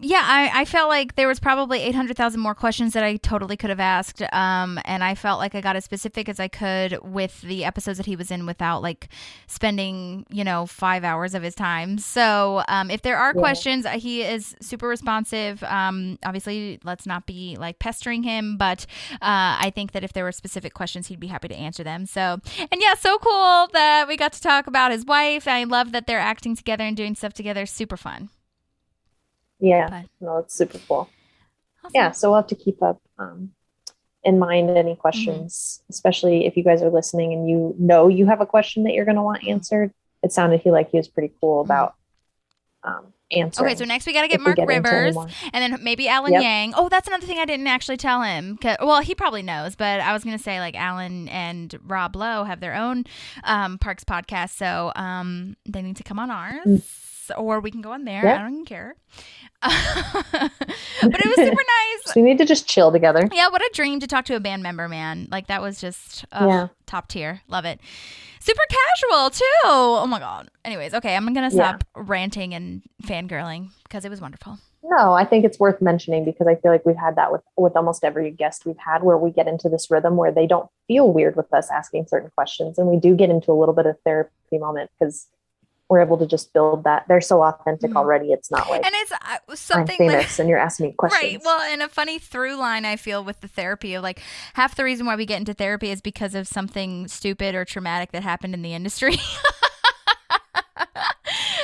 yeah, I felt like there was probably 800,000 more questions that I totally could have asked. And I felt like I got as specific as I could with the episodes that he was in without like spending, 5 hours of his time. So if there are questions, he is super responsive. Obviously, let's not be like pestering him, but I think that if there were specific questions, he'd be happy to answer them. So, and yeah, so cool that we got to talk about his wife. I love that they're acting together and doing stuff together. Super fun. Yeah, But- no, it's super cool. Awesome. Yeah, so we'll have to keep up in mind any questions, especially if you guys are listening and you know you have a question that you're going to want answered. It sounded he was pretty cool about answering. Okay, so next we got to get if we Mark get into any Rivers more. and then maybe Alan Yep. Yang. Oh, that's another thing I didn't actually tell him. Well, he probably knows, but I was going to say like Alan and Rob Lowe have their own Parks podcast, so they need to come on ours or we can go on there. Yeah. I don't even care. But it was super nice. So we need to just chill together. Yeah, what a dream to talk to a band member, man. Like that was just Yeah. top tier. Love it. Super casual too. Oh my God. Anyways, okay, I'm going to stop ranting and fangirling because it was wonderful. No, I think it's worth mentioning because I feel like we've had that with almost every guest we've had where we get into this rhythm where they don't feel weird with us asking certain questions. And we do get into a little bit of therapy moment because we're able to just build that. They're so authentic already. It's not like And it's I'm something famous and you're asking me questions. Right. Well, and a funny through line I feel with the therapy of like half the reason why we get into therapy is because of something stupid or traumatic that happened in the industry.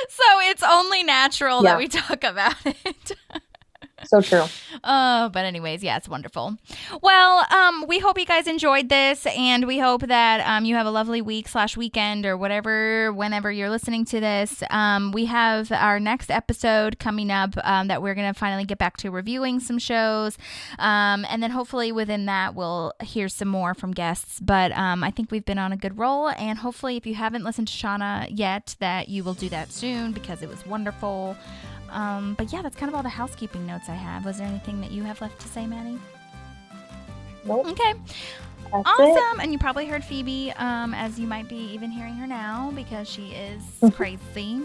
So it's only natural that we talk about it. So true. But anyways, yeah, it's wonderful. Well, we hope you guys enjoyed this, and we hope that you have a lovely week/weekend or whatever, whenever you're listening to this. We have our next episode coming up that we're going to finally get back to reviewing some shows. And then hopefully within that, we'll hear some more from guests. But I think we've been on a good roll, and hopefully if you haven't listened to Shauna yet, that you will do that soon because it was wonderful. But yeah, that's kind of all the housekeeping notes I have. Was there anything that you have left to say, Maddie? Nope. Okay. That's Awesome. And you probably heard Phoebe, as you might be even hearing her now because she is crazy.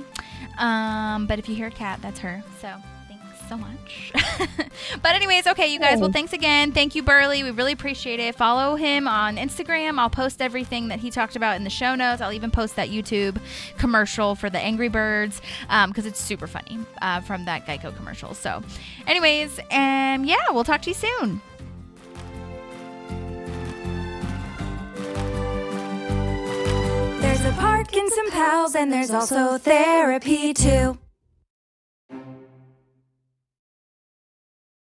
But if you hear a cat, that's her. So thanks. so much. But anyways, okay, you guys. Well, thanks again. Thank you, Burly. We really appreciate it. Follow him on Instagram. I'll post everything that he talked about in the show notes. I'll even post that YouTube commercial for the Angry Birds because it's super funny from that Geico commercial. So anyways, yeah, we'll talk to you soon. There's a park and some pals, and there's also therapy too.